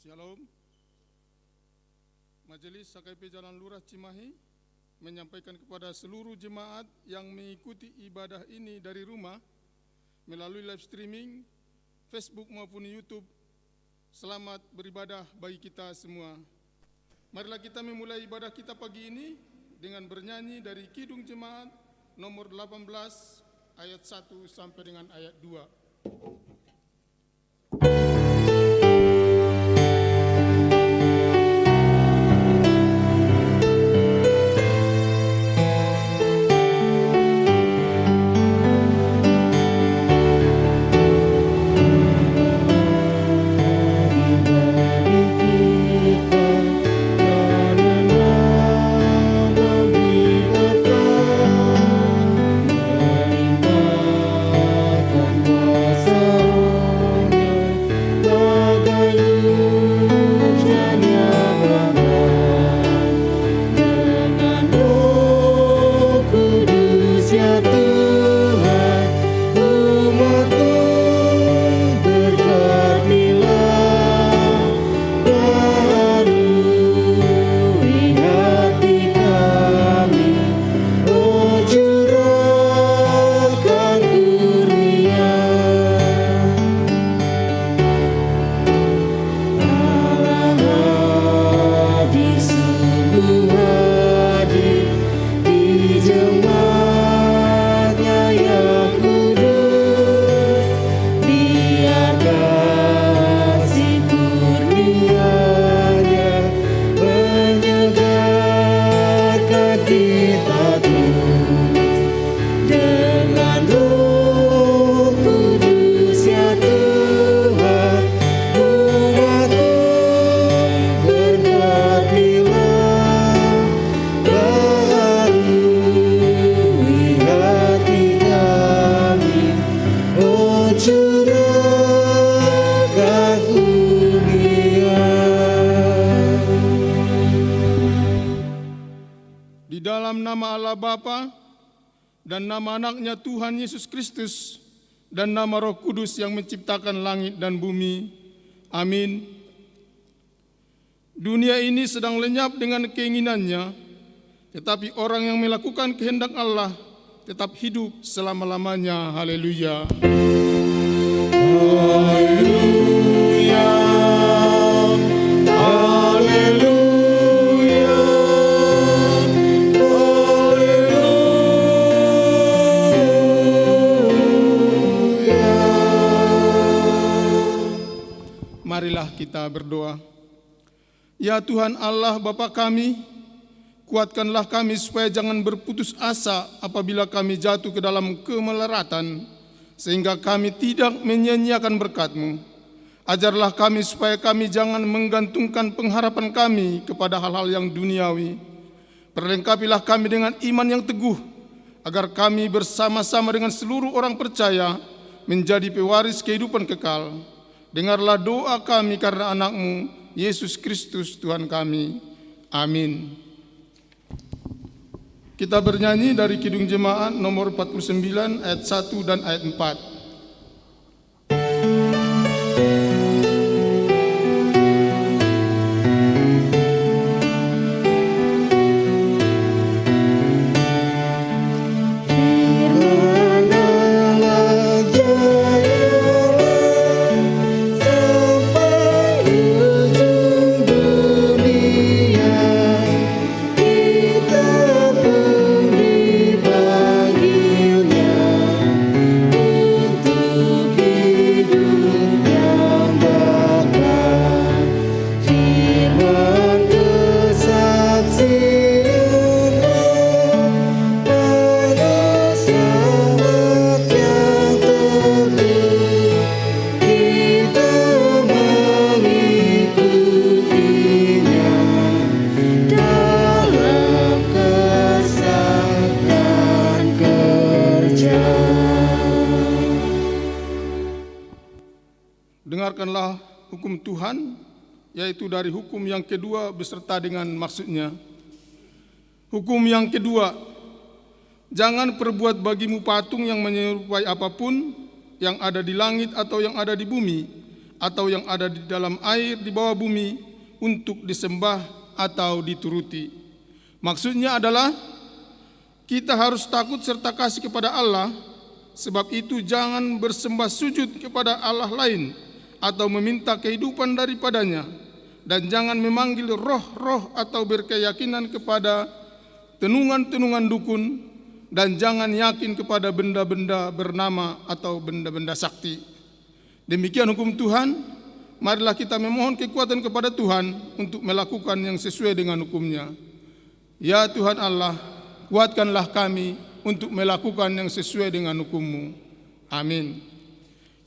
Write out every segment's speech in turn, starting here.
Shalom. Majelis HKP Jalan Lurah Cimahi menyampaikan kepada seluruh jemaat yang mengikuti ibadah ini dari rumah melalui live streaming, Facebook maupun YouTube. Selamat beribadah bagi kita semua. Marilah kita memulai ibadah kita pagi ini dengan bernyanyi dari Kidung Jemaat nomor 18 ayat 1 sampai dengan ayat 2. Bapa dan nama anaknya Tuhan Yesus Kristus dan nama Roh Kudus yang menciptakan langit dan bumi. Amin. Dunia ini sedang lenyap dengan keinginannya, tetapi orang yang melakukan kehendak Allah tetap hidup selama-lamanya. Haleluya. Haleluya. Haleluya. Marilah kita berdoa. Ya Tuhan Allah Bapa kami, kuatkanlah kami supaya jangan berputus asa apabila kami jatuh ke dalam kemelaratan, sehingga kami tidak menyia-nyiakan berkat-Mu. Ajarlah kami supaya kami jangan menggantungkan pengharapan kami kepada hal-hal yang duniawi. Perlengkapilah kami dengan iman yang teguh, agar kami bersama-sama dengan seluruh orang percaya menjadi pewaris kehidupan kekal. Dengarlah doa kami karena anak-Mu, Yesus Kristus Tuhan kami. Amin. Kita bernyanyi dari Kidung Jemaat nomor 49 ayat 1 dan ayat 4. Dengarkanlah hukum Tuhan, yaitu dari hukum yang kedua beserta dengan maksudnya. Hukum yang kedua, jangan perbuat bagimu patung yang menyerupai apapun yang ada di langit atau yang ada di bumi, atau yang ada di dalam air di bawah bumi untuk disembah atau dituruti. Maksudnya adalah kita harus takut serta kasih kepada Allah, sebab itu jangan bersembah sujud kepada Allah lain atau meminta kehidupan daripadanya, dan jangan memanggil roh-roh atau berkeyakinan kepada tenungan-tenungan dukun, dan jangan yakin kepada benda-benda bernama atau benda-benda sakti. Demikian hukum Tuhan. Marilah kita memohon kekuatan kepada Tuhan untuk melakukan yang sesuai dengan hukum-Nya. Ya Tuhan Allah, kuatkanlah kami untuk melakukan yang sesuai dengan hukum-Mu. Amin.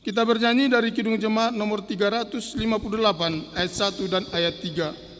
Kita bernyanyi dari Kidung Jemaat nomor 358 ayat 1 dan ayat 3.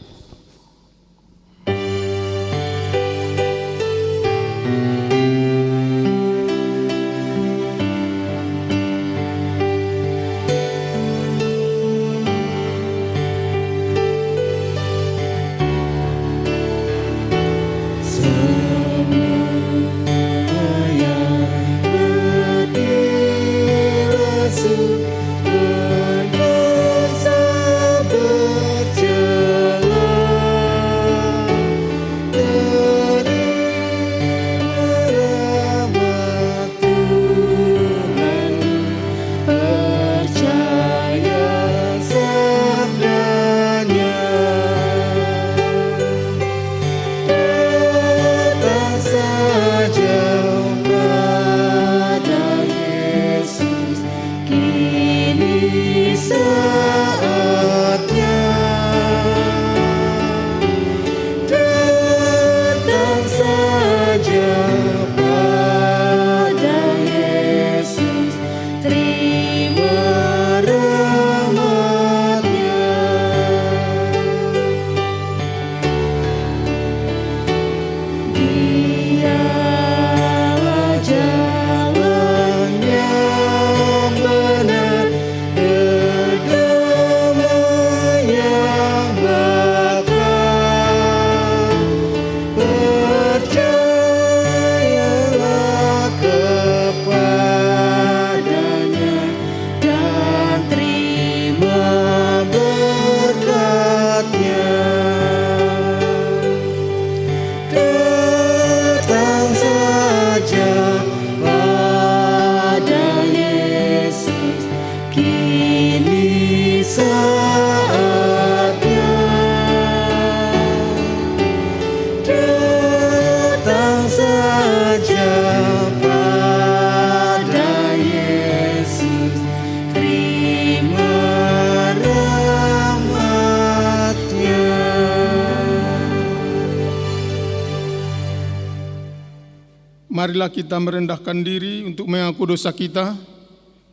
Marilah kita merendahkan diri untuk mengaku dosa kita.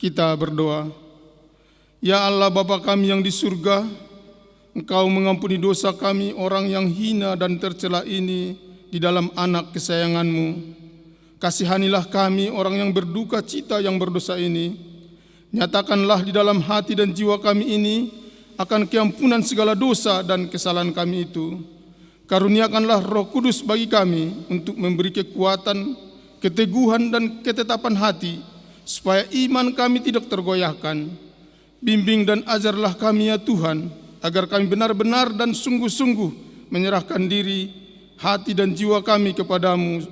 Kita berdoa. Ya Allah Bapa kami yang di surga, Engkau mengampuni dosa kami orang yang hina dan tercela ini di dalam anak kesayangan-Mu. Kasihanilah kami orang yang berduka cita yang berdosa ini. Nyatakanlah di dalam hati dan jiwa kami ini akan keampunan segala dosa dan kesalahan kami itu. Karuniakanlah Roh Kudus bagi kami untuk memberi kekuatan, keteguhan dan ketetapan hati, supaya iman kami tidak tergoyahkan. Bimbing dan ajarlah kami ya Tuhan, agar kami benar-benar dan sungguh-sungguh menyerahkan diri, hati dan jiwa kami kepadamu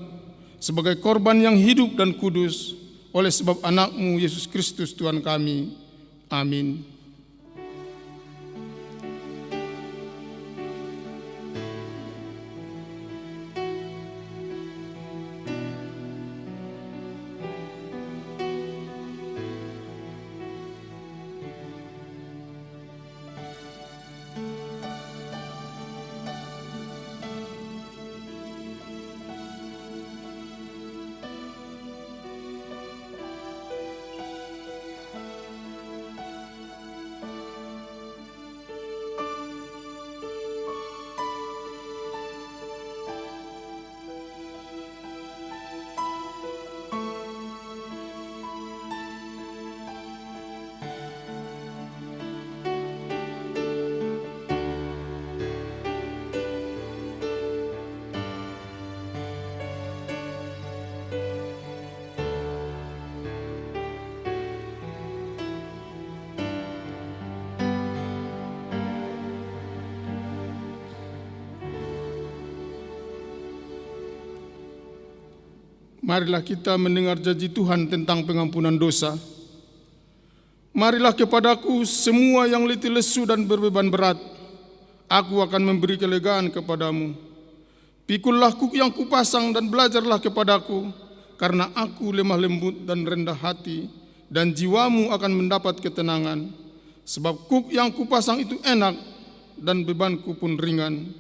sebagai korban yang hidup dan kudus, oleh sebab anak-Mu Yesus Kristus Tuhan kami. Amin. marilah kita mendengar janji Tuhan tentang pengampunan dosa. Marilah kepadaku semua yang letih lesu dan berbeban berat, aku akan memberi kelegaan kepadamu. Pikullah kuk yang kupasang dan belajarlah kepadaku, karena aku lemah lembut dan rendah hati, dan jiwamu akan mendapat ketenangan. Sebab kuk yang kupasang itu enak, dan bebanku pun ringan.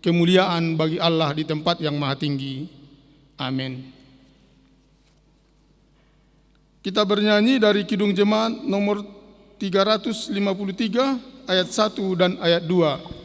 Kemuliaan bagi Allah di tempat yang maha tinggi. Amin. Kita bernyanyi dari Kidung Jemaat nomor 353 ayat 1 dan ayat 2.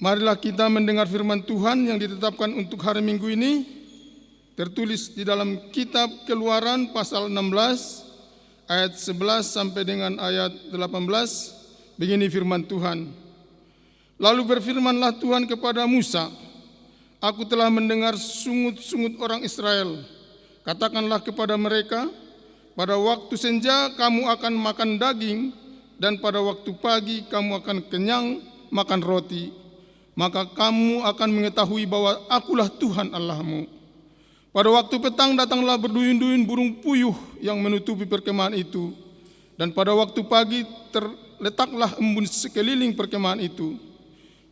Marilah kita mendengar firman Tuhan yang ditetapkan untuk hari Minggu ini, tertulis di dalam kitab Keluaran pasal 16 ayat 11 sampai dengan ayat 18. Begini firman Tuhan. Lalu berfirmanlah Tuhan kepada Musa, aku telah mendengar sungut-sungut orang Israel. Katakanlah kepada mereka, pada waktu senja kamu akan makan daging, dan pada waktu pagi kamu akan kenyang makan roti. Maka kamu akan mengetahui bahwa akulah Tuhan Allahmu. Pada waktu petang datanglah berduyun-duyun burung puyuh yang menutupi perkemahan itu. Dan pada waktu pagi terletaklah embun sekeliling perkemahan itu.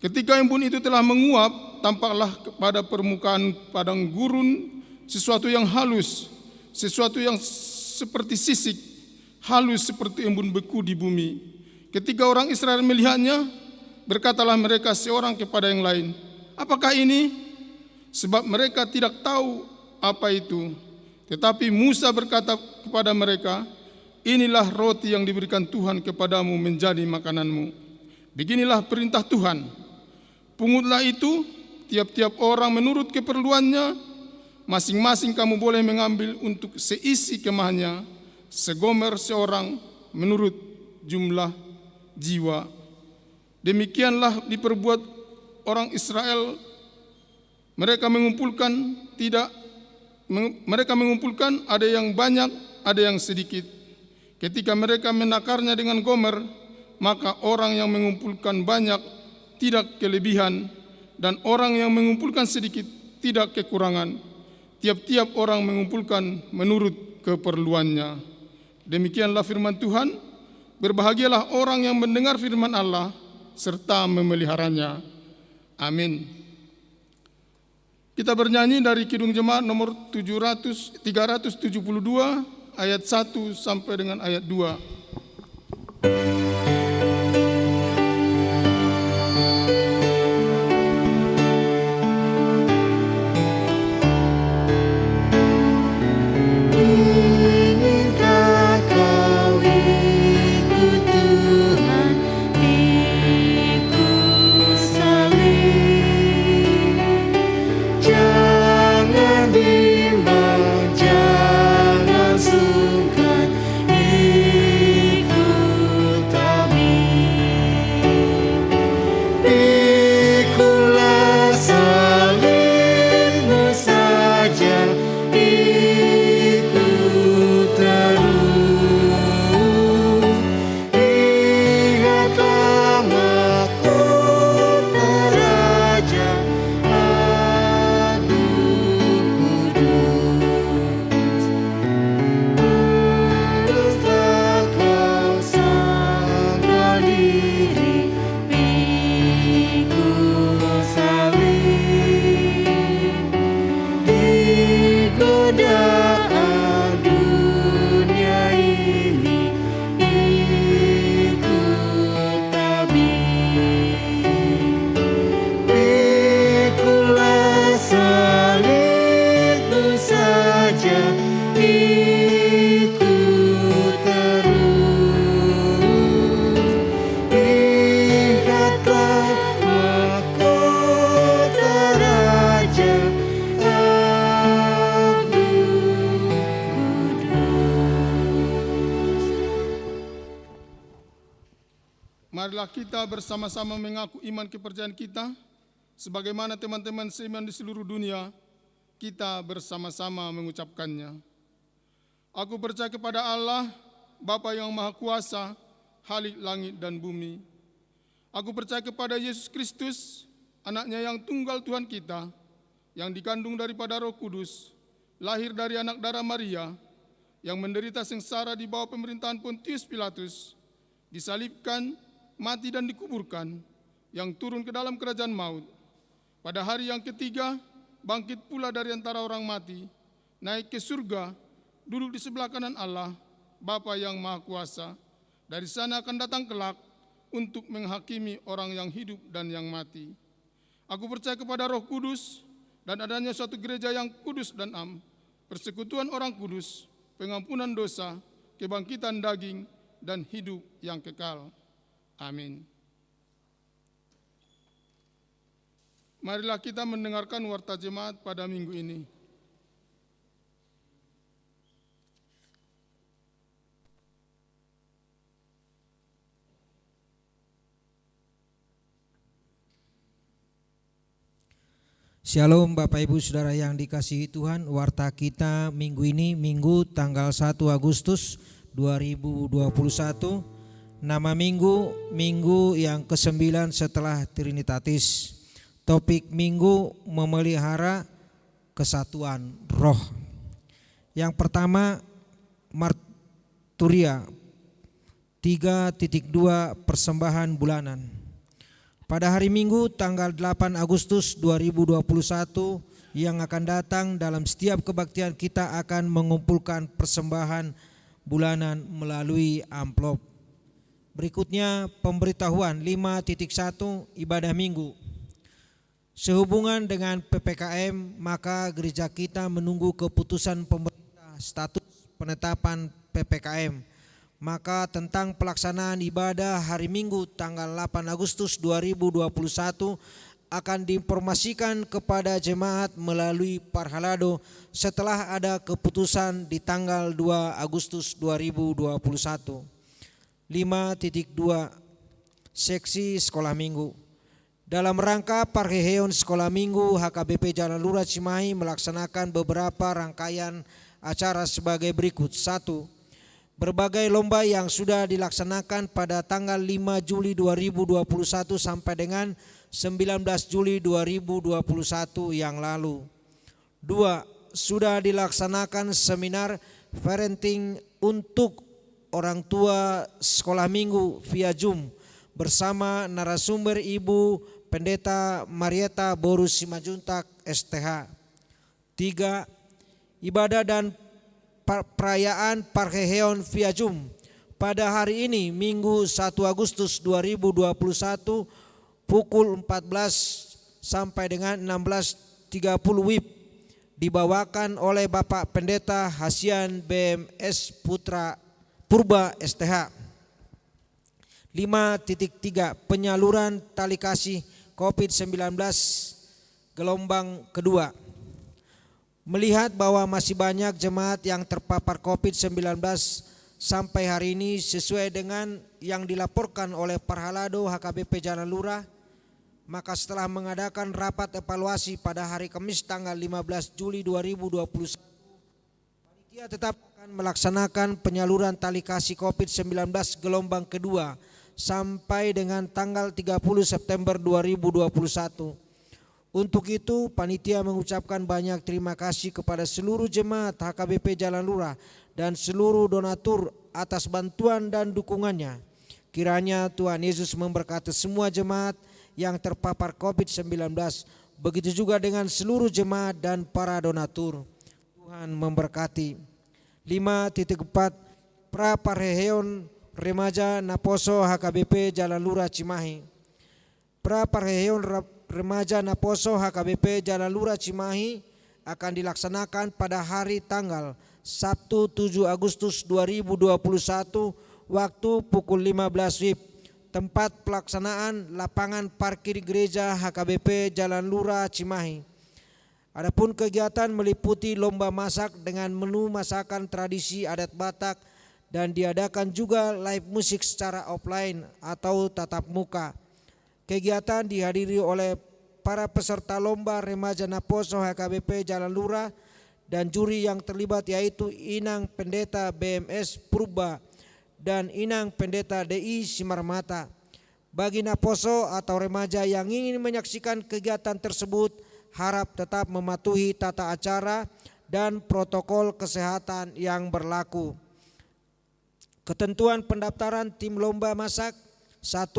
Ketika embun itu telah menguap, tampaklah pada permukaan padang gurun sesuatu yang halus, sesuatu yang seperti sisik, halus seperti embun beku di bumi. Ketika orang Israel melihatnya, berkatalah mereka seorang kepada yang lain, apakah ini? Sebab mereka tidak tahu apa itu. Tetapi Musa berkata kepada mereka, inilah roti yang diberikan Tuhan kepadamu menjadi makananmu. Beginilah perintah Tuhan, pungutlah itu tiap-tiap orang menurut keperluannya, masing-masing kamu boleh mengambil untuk seisi kemahnya, segomer seorang menurut jumlah jiwa. Demikianlah diperbuat orang Israel. Mereka mengumpulkan ada yang banyak, ada yang sedikit. Ketika mereka menakarnya dengan gomer, maka orang yang mengumpulkan banyak tidak kelebihan, dan orang yang mengumpulkan sedikit tidak kekurangan. Tiap-tiap orang mengumpulkan menurut keperluannya. Demikianlah firman Tuhan. Berbahagialah orang yang mendengar firman Allah serta memeliharanya. Amin. Kita bernyanyi dari Kidung Jemaat nomor 372 ayat 1 sampai dengan ayat 2. Marilah kita bersama-sama mengaku iman kepercayaan kita, sebagaimana teman-teman seiman di seluruh dunia, kita bersama-sama mengucapkannya. Aku percaya kepada Allah, Bapa yang Maha Kuasa, Khalik langit dan bumi. Aku percaya kepada Yesus Kristus, anaknya yang tunggal Tuhan kita, yang dikandung daripada Roh Kudus, lahir dari anak darah Maria, yang menderita sengsara di bawah pemerintahan Pontius Pilatus, disalibkan, mati dan dikuburkan, yang turun ke dalam kerajaan maut. Pada hari yang ketiga, bangkit pula dari antara orang mati, naik ke surga, duduk di sebelah kanan Allah, Bapa yang Maha Kuasa. Dari sana akan datang kelak untuk menghakimi orang yang hidup dan yang mati. Aku percaya kepada Roh Kudus dan adanya suatu gereja yang kudus dan am, persekutuan orang kudus, pengampunan dosa, kebangkitan daging, dan hidup yang kekal. Amin. Marilah kita mendengarkan warta jemaat pada minggu ini. Shalom Bapak Ibu Saudara yang dikasihi Tuhan. Warta kita minggu ini, Minggu tanggal 1 Agustus 2021. Nama minggu, minggu yang ke-9 setelah Trinitatis. Topik minggu, memelihara kesatuan roh. Yang pertama, Marturia 3.2 persembahan bulanan. Pada hari Minggu tanggal 8 Agustus 2021 yang akan datang, dalam setiap kebaktian kita akan mengumpulkan persembahan bulanan melalui amplop. Berikutnya pemberitahuan 5.1 ibadah minggu. Sehubungan dengan PPKM, maka gereja kita menunggu keputusan pemerintah status penetapan PPKM. Maka tentang pelaksanaan ibadah hari Minggu tanggal 8 Agustus 2021 akan diinformasikan kepada jemaat melalui Parhalado setelah ada keputusan di tanggal 2 Agustus 2021. 5.2 Seksi Sekolah Minggu. Dalam rangka Parheheon Sekolah Minggu, HKBP Jalan Lurah Cimahi melaksanakan beberapa rangkaian acara sebagai berikut. 1. Berbagai lomba yang sudah dilaksanakan pada tanggal 5 Juli 2021 sampai dengan 19 Juli 2021 yang lalu. 2. Sudah dilaksanakan seminar parenting untuk orang tua sekolah minggu via Zoom bersama narasumber Ibu Pendeta Marieta Borus Simajuntak STH. 3. Ibadah dan perayaan Parheheon via Zoom pada hari ini Minggu 1 Agustus 2021 pukul 14 sampai dengan 16.30 WIB dibawakan oleh Bapak Pendeta Hasian BMS Purba STH. 5.3 Penyaluran tali kasih COVID-19 gelombang kedua. Melihat bahwa masih banyak jemaat yang terpapar COVID-19 sampai hari ini sesuai dengan yang dilaporkan oleh Parhalado HKBP Jalan Lurah, maka setelah mengadakan rapat evaluasi pada hari Kamis tanggal 15 Juli 2021, panitia tetap akan melaksanakan penyaluran tali kasih COVID-19 gelombang kedua sampai dengan tanggal 30 September 2021. Untuk itu panitia mengucapkan banyak terima kasih kepada seluruh jemaat HKBP Jalan Lurah dan seluruh donatur atas bantuan dan dukungannya. Kiranya Tuhan Yesus memberkati semua jemaat yang terpapar COVID-19. Begitu juga dengan seluruh jemaat dan para donatur. Tuhan memberkati. 5.4 Pra-Parheheon Remaja Naposo HKBP Jalan Lurah Cimahi. Pra-Parheheon Remaja Naposo HKBP Jalan Lurah Cimahi akan dilaksanakan pada hari tanggal Sabtu 7 Agustus 2021 waktu pukul 15 WIB. Tempat pelaksanaan lapangan parkir gereja HKBP Jalan Lurah Cimahi. Adapun kegiatan meliputi lomba masak dengan menu masakan tradisi adat Batak dan diadakan juga live musik secara offline atau tatap muka. Kegiatan dihadiri oleh para peserta lomba Remaja Naposo HKBP Jalan Lurah dan juri yang terlibat yaitu Inang Pendeta BMS Purba dan Inang Pendeta DI Simarmata. Bagi Naposo atau remaja yang ingin menyaksikan kegiatan tersebut harap tetap mematuhi tata acara dan protokol kesehatan yang berlaku. Ketentuan pendaftaran tim lomba masak. 1.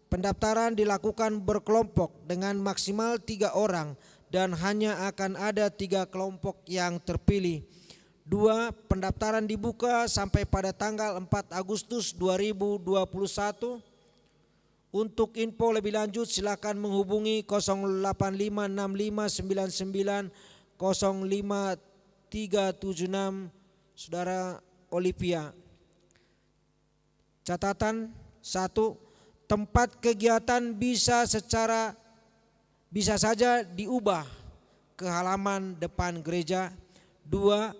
Pendaftaran dilakukan berkelompok dengan maksimal 3 orang dan hanya akan ada 3 kelompok yang terpilih. 2. Pendaftaran dibuka sampai pada tanggal 4 Agustus 2021. Untuk info lebih lanjut silakan menghubungi 0856599053776 Saudara Olivia. Catatan 1. Tempat kegiatan bisa saja diubah ke halaman depan gereja. 2.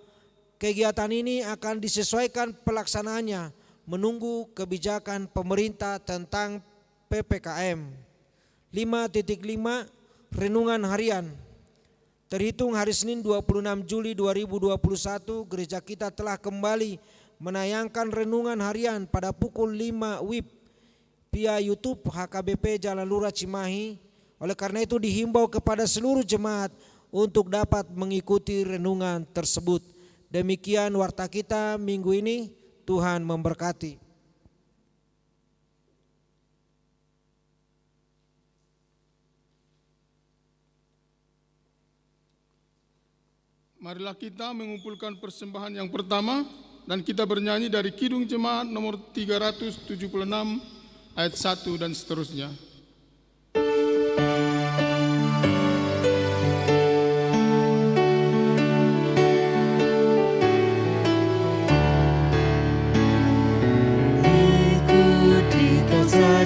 Kegiatan ini akan disesuaikan pelaksanaannya menunggu kebijakan pemerintah tentang PPKM. 5.5 Renungan harian. Terhitung hari Senin 26 Juli 2021, gereja kita telah kembali menayangkan renungan harian pada pukul 5 WIB via YouTube HKBP Jalan Lurah Cimahi. Oleh karena itu dihimbau kepada seluruh jemaat untuk dapat mengikuti renungan tersebut. Demikian warta kita minggu ini. Tuhan memberkati. Marilah kita mengumpulkan persembahan yang pertama dan kita bernyanyi dari Kidung Jemaat nomor 376 ayat 1 dan seterusnya.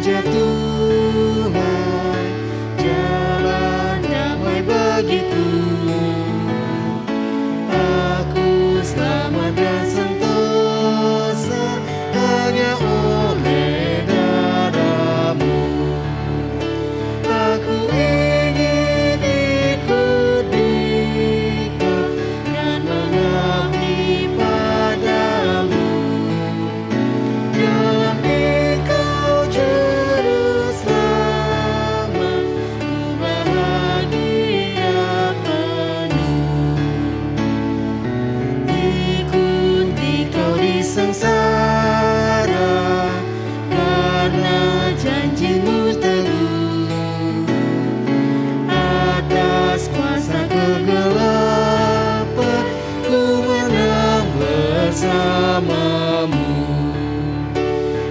saja Tuhan jalan damai bagiku. Aku selamat dan sentosa hanya oleh darah-Mu. Aku ingin ikut Dikau dan mengabdi padamu. Dalam Dikau juru selamat, ku bahagia penuh. Ikut Dikau di sengsara, karena janji-Mu teguh. Atas kuasa kegelapan, ku menang bersama-Mu.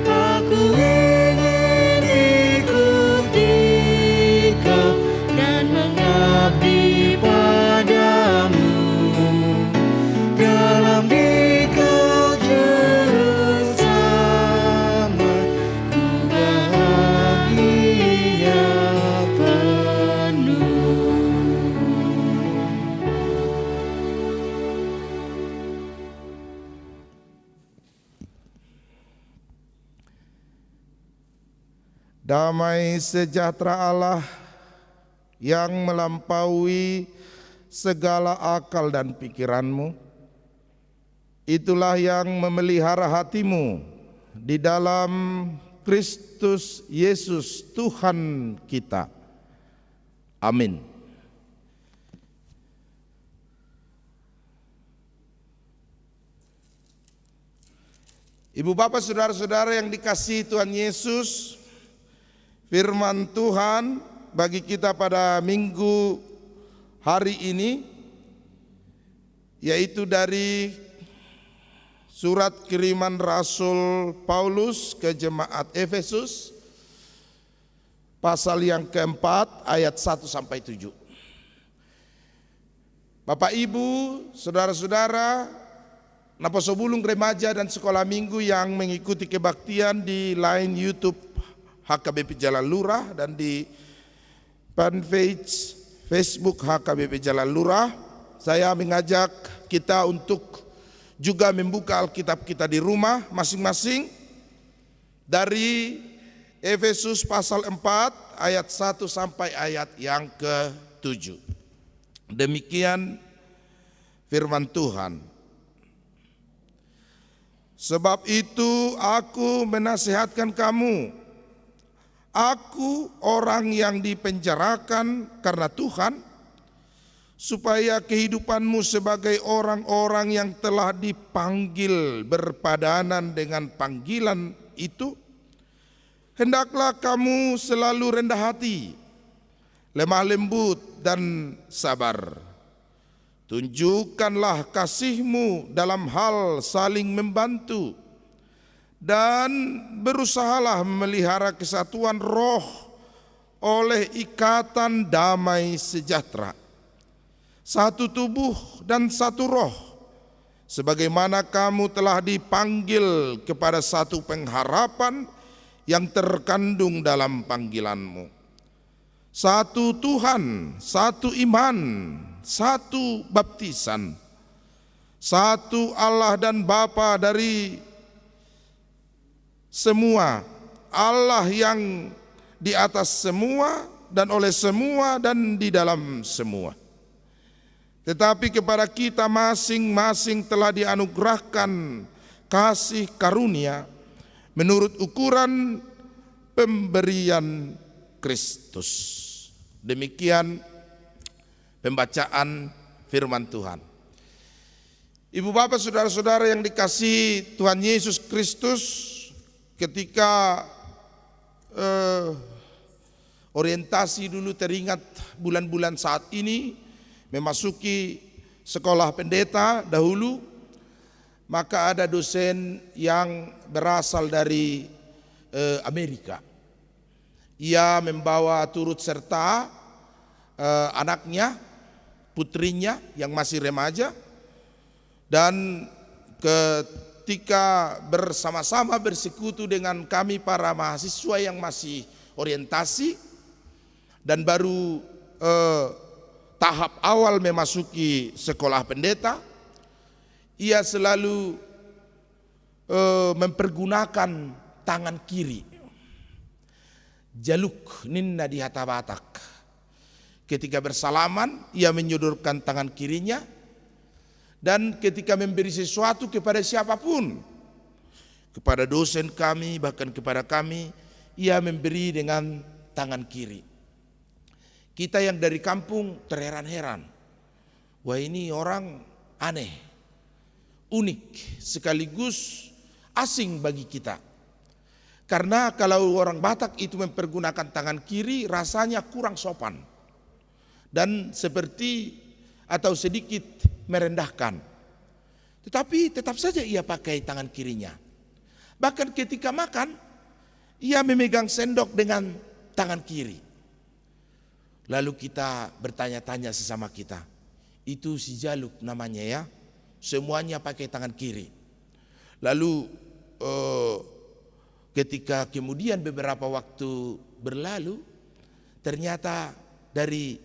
Aku ingin ikut Dikau dan mengabdi padamu. Dalam Dikau juru selamat, ku bahagia penuh. Damai sejahtera Allah yang melampaui segala akal dan pikiranmu, itulah yang memelihara hatimu di dalam Kristus Yesus Tuhan kita. Amin. Ibu bapak saudara-saudara yang dikasihi Tuhan Yesus, firman Tuhan bagi kita pada minggu hari ini yaitu dari surat kiriman Rasul Paulus ke jemaat Efesus pasal yang keempat ayat 1 sampai 7. Bapak Ibu, saudara-saudara, napa sobulung remaja dan sekolah minggu yang mengikuti kebaktian di line YouTube HKBP Jalan Lurah dan di fanpage Facebook HKBP Jalan Lurah, saya mengajak kita untuk juga membuka Alkitab kita di rumah masing-masing dari Efesus pasal 4 ayat 1 sampai ayat yang ke-7. Demikian firman Tuhan. Sebab itu aku menasihatkan kamu, aku orang yang dipenjarakan karena Tuhan, supaya kehidupanmu sebagai orang-orang yang telah dipanggil berpadanan dengan panggilan itu, hendaklah kamu selalu rendah hati, lemah lembut dan sabar. Tunjukkanlah kasihmu dalam hal saling membantu, dan berusahalah memelihara kesatuan roh oleh ikatan damai sejahtera. Satu tubuh dan satu roh, sebagaimana kamu telah dipanggil kepada satu pengharapan yang terkandung dalam panggilanmu. Satu Tuhan, satu iman, satu baptisan, satu Allah dan Bapa dari semua, Allah yang di atas semua dan oleh semua dan di dalam semua. Tetapi kepada kita masing-masing telah dianugerahkan kasih karunia menurut ukuran pemberian Kristus. Demikian pembacaan firman Tuhan. Ibu bapak saudara-saudara yang dikasihi Tuhan Yesus Kristus, ketika orientasi dulu teringat bulan-bulan saat ini memasuki sekolah pendeta dahulu, maka ada dosen yang berasal dari Amerika. Ia membawa turut serta anaknya, putrinya yang masih remaja, dan ketika bersama-sama bersekutu dengan kami para mahasiswa yang masih orientasi dan baru tahap awal memasuki sekolah pendeta, ia selalu mempergunakan tangan kiri, jaluk ninna di hata Batak. Ketika bersalaman, ia menyodorkan tangan kirinya, dan ketika memberi sesuatu kepada siapapun, kepada dosen kami, bahkan kepada kami, ia memberi dengan tangan kiri. Kita yang dari kampung terheran-heran, wah ini orang aneh, unik, sekaligus asing bagi kita. Karena kalau orang Batak itu mempergunakan tangan kiri, rasanya kurang sopan dan seperti atau sedikit merendahkan. Tetapi tetap saja ia pakai tangan kirinya. Bahkan ketika makan, ia memegang sendok dengan tangan kiri. Lalu kita bertanya-tanya sesama kita, itu si Jaluk namanya ya, semuanya pakai tangan kiri. Lalu ketika kemudian beberapa waktu berlalu, ternyata dari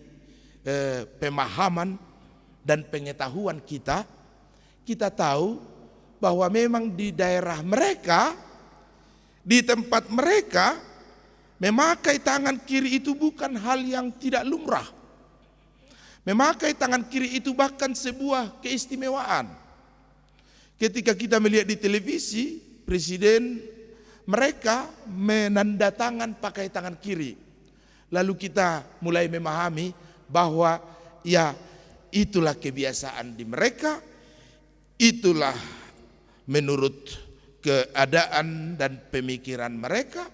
pemahaman dan pengetahuan kita tahu bahwa memang di daerah mereka, di tempat mereka, memakai tangan kiri itu bukan hal yang tidak lumrah. Memakai tangan kiri itu bahkan sebuah keistimewaan. Ketika kita melihat di televisi, presiden mereka menandatangan pakai tangan kiri. Lalu kita mulai memahami bahwa ya itulah kebiasaan di mereka, itulah menurut keadaan dan pemikiran mereka,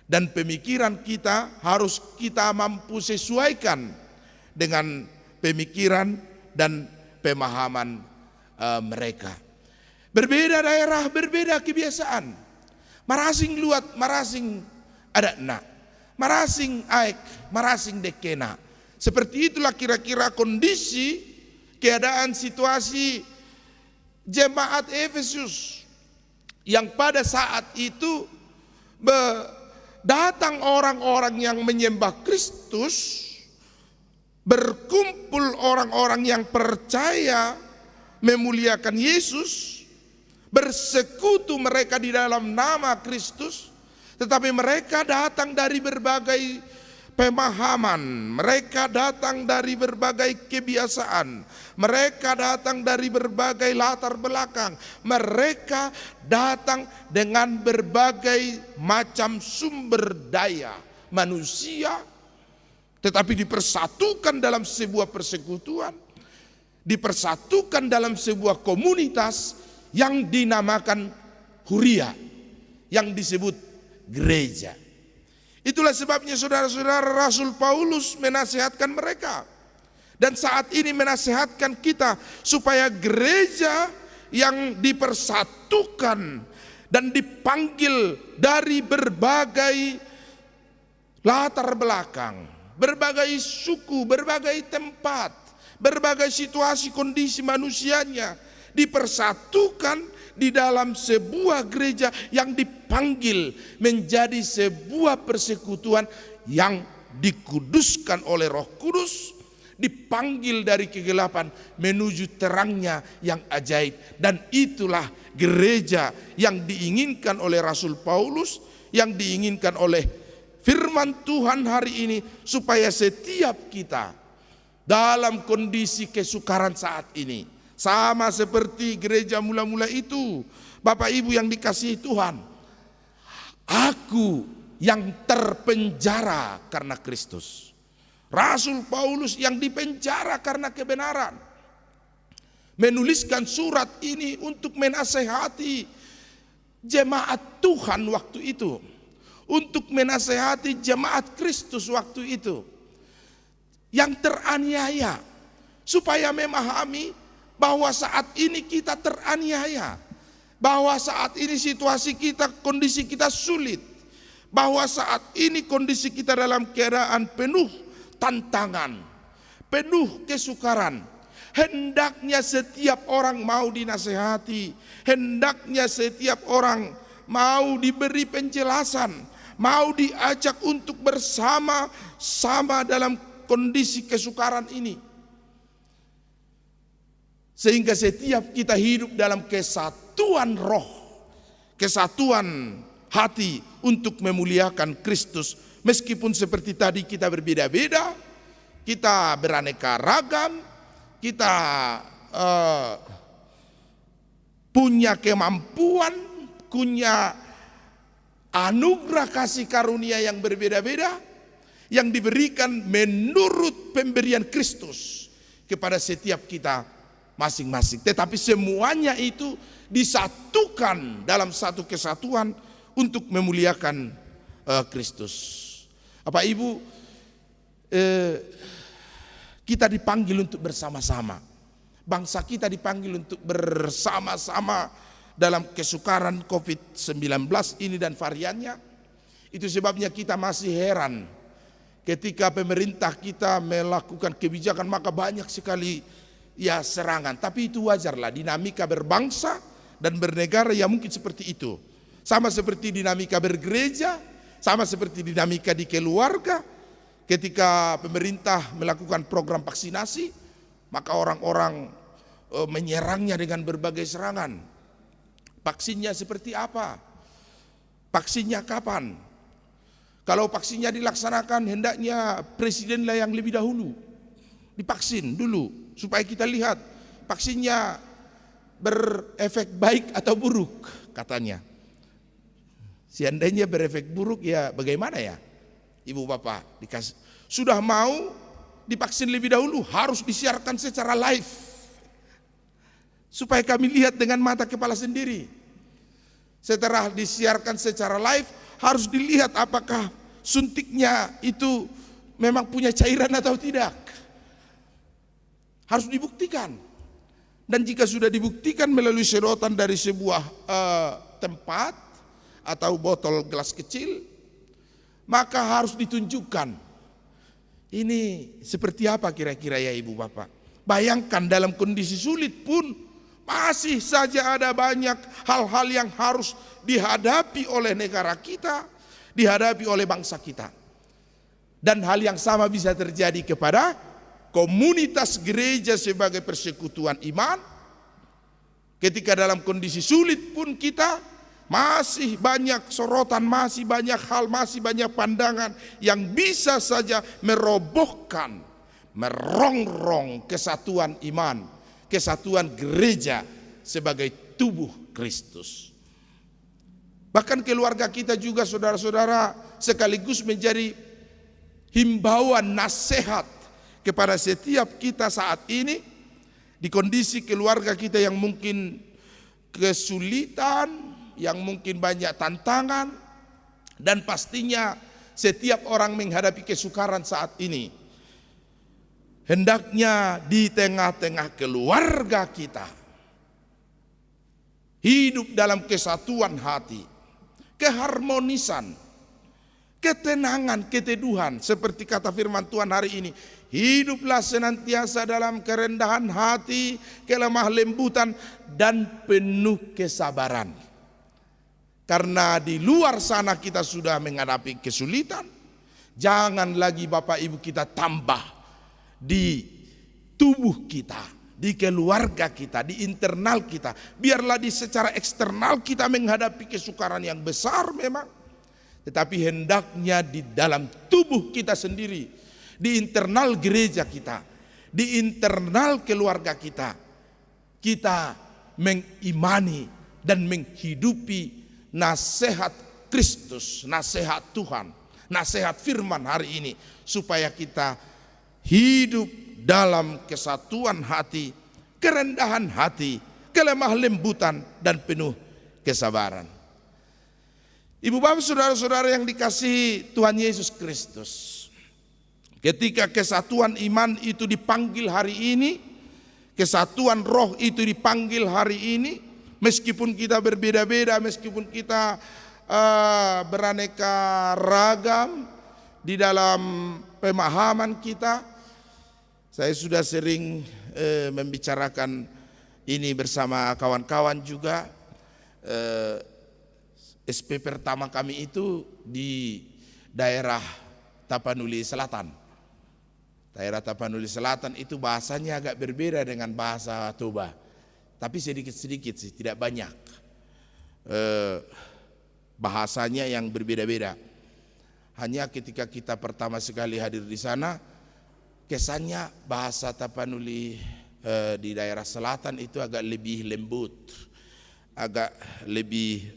dan pemikiran kita harus kita mampu sesuaikan dengan pemikiran dan pemahaman mereka. Berbeda daerah, berbeda kebiasaan. Marasing luat, marasing adatna, marasing aek, marasing dekena. Seperti itulah kira-kira kondisi, keadaan, situasi jemaat Efesus yang pada saat itu datang orang-orang yang menyembah Kristus, berkumpul orang-orang yang percaya memuliakan Yesus, bersekutu mereka di dalam nama Kristus, tetapi mereka datang dari berbagai pemahaman, mereka datang dari berbagai kebiasaan, mereka datang dari berbagai latar belakang, mereka datang dengan berbagai macam sumber daya manusia, tetapi dipersatukan dalam sebuah persekutuan, dipersatukan dalam sebuah komunitas yang dinamakan Huria, yang disebut gereja. Itulah sebabnya saudara-saudara, Rasul Paulus menasihatkan mereka, dan saat ini menasihatkan kita supaya gereja yang dipersatukan dan dipanggil dari berbagai latar belakang, berbagai suku, berbagai tempat, berbagai situasi kondisi manusianya, dipersatukan di dalam sebuah gereja yang dipanggil menjadi sebuah persekutuan yang dikuduskan oleh Roh Kudus, dipanggil dari kegelapan menuju terangnya yang ajaib. Dan itulah gereja yang diinginkan oleh Rasul Paulus, yang diinginkan oleh firman Tuhan hari ini, supaya setiap kita dalam kondisi kesukaran saat ini, sama seperti gereja mula-mula itu, Bapak Ibu yang dikasihi Tuhan, aku yang terpenjara karena Kristus. Rasul Paulus yang dipenjara karena kebenaran, menuliskan surat ini untuk menasehati jemaat Tuhan waktu itu, untuk menasehati jemaat Kristus waktu itu yang teraniaya, supaya memahami bahwa saat ini kita teraniaya, bahwa saat ini situasi kita, kondisi kita sulit, bahwa saat ini kondisi kita dalam keadaan penuh tantangan, penuh kesukaran, Hendaknya setiap orang mau dinasehati, hendaknya setiap orang mau diberi penjelasan, mau diajak untuk bersama-sama dalam kondisi kesukaran ini. Sehingga setiap kita hidup dalam kesatuan roh, kesatuan hati untuk memuliakan Kristus. Meskipun seperti tadi kita berbeda-beda, kita beraneka ragam, kita punya kemampuan, punya anugerah kasih karunia yang berbeda-beda, yang diberikan menurut pemberian Kristus kepada setiap kita masing-masing. Tetapi semuanya itu disatukan dalam satu kesatuan untuk memuliakan Kristus. Bapak Ibu, kita dipanggil untuk bersama-sama. Bangsa kita dipanggil untuk bersama-sama dalam kesukaran COVID-19 ini dan variannya. Itu sebabnya kita masih heran ketika pemerintah kita melakukan kebijakan, maka banyak sekali ya serangan. Tapi itu wajarlah, dinamika berbangsa dan bernegara ya mungkin seperti itu. Sama seperti dinamika bergereja, sama seperti dinamika di keluarga. Ketika pemerintah melakukan program vaksinasi, maka orang-orang menyerangnya dengan berbagai serangan. Vaksinnya seperti apa? Vaksinnya kapan? Kalau vaksinnya dilaksanakan, hendaknya presidenlah yang lebih dahulu divaksin dulu, supaya kita lihat vaksinnya berefek baik atau buruk katanya. Seandainya berefek buruk ya bagaimana ya? Ibu bapak sudah mau divaksin lebih dahulu, harus disiarkan secara live supaya kami lihat dengan mata kepala sendiri. Setelah disiarkan secara live, harus dilihat apakah suntiknya itu memang punya cairan atau tidak. Harus dibuktikan. Dan jika sudah dibuktikan melalui sedotan dari sebuah tempat atau botol gelas kecil, maka harus ditunjukkan. Ini seperti apa kira-kira ya ibu bapak? Bayangkan dalam kondisi sulit pun masih saja ada banyak hal-hal yang harus dihadapi oleh negara kita, dihadapi oleh bangsa kita. Dan hal yang sama bisa terjadi kepada komunitas gereja sebagai persekutuan iman. Ketika dalam kondisi sulit pun kita masih banyak sorotan, masih banyak hal, masih banyak pandangan yang bisa saja merobohkan, merongrong kesatuan iman, kesatuan gereja sebagai tubuh Kristus. Bahkan keluarga kita juga saudara-saudara sekaligus menjadi himbauan nasihat kepada setiap kita saat ini di kondisi keluarga kita yang mungkin kesulitan, yang mungkin banyak tantangan, dan pastinya setiap orang menghadapi kesukaran saat ini. Hendaknya di tengah-tengah keluarga kita hidup dalam kesatuan hati, keharmonisan, ketenangan, keteduhan, seperti kata firman Tuhan hari ini. Hiduplah senantiasa dalam kerendahan hati, kelemah lembutan, dan penuh kesabaran. Karena di luar sana kita sudah menghadapi kesulitan, jangan lagi Bapak Ibu kita tambah di tubuh kita, di keluarga kita, di internal kita. Biarlah di secara eksternal kita menghadapi kesukaran yang besar memang, tetapi hendaknya di dalam tubuh kita sendiri, di internal gereja kita, di internal keluarga kita, kita mengimani dan menghidupi nasihat Kristus, nasihat Tuhan, nasihat firman hari ini, supaya kita hidup dalam kesatuan hati, kerendahan hati, kelemah lembutan, dan penuh kesabaran. Ibu bapak saudara-saudara yang dikasihi Tuhan Yesus Kristus, ketika kesatuan iman itu dipanggil hari ini, kesatuan roh itu dipanggil hari ini, meskipun kita berbeda-beda, meskipun kita beraneka ragam di dalam pemahaman kita. Saya sudah sering membicarakan ini bersama kawan-kawan juga. SP pertama kami itu di daerah Tapanuli Selatan. Daerah Tapanuli Selatan itu bahasanya agak berbeda dengan bahasa Toba, tapi sedikit-sedikit sih, tidak banyak. Bahasanya yang berbeda-beda. Hanya ketika kita pertama sekali hadir di sana, kesannya bahasa Tapanuli di daerah selatan itu agak lebih lembut, agak lebih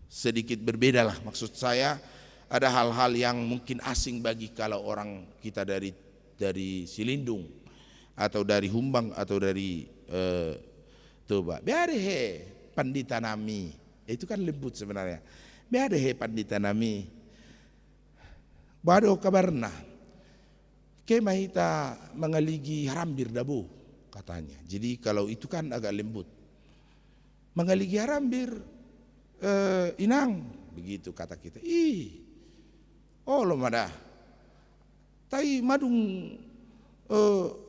sedikit berbeda lah. Maksud saya ada hal-hal yang mungkin asing bagi kalau orang kita dari Silindung atau dari Humbang atau dari Toba. Beadehe pandita nami, itu kan lembut sebenarnya. Beadehe pandita nami, bado kabarna, kemahita mengaligi harambir dabo katanya. Jadi kalau itu kan agak lembut. Mengaligi harambir inang, begitu kata kita. Oh lo madah, tai madung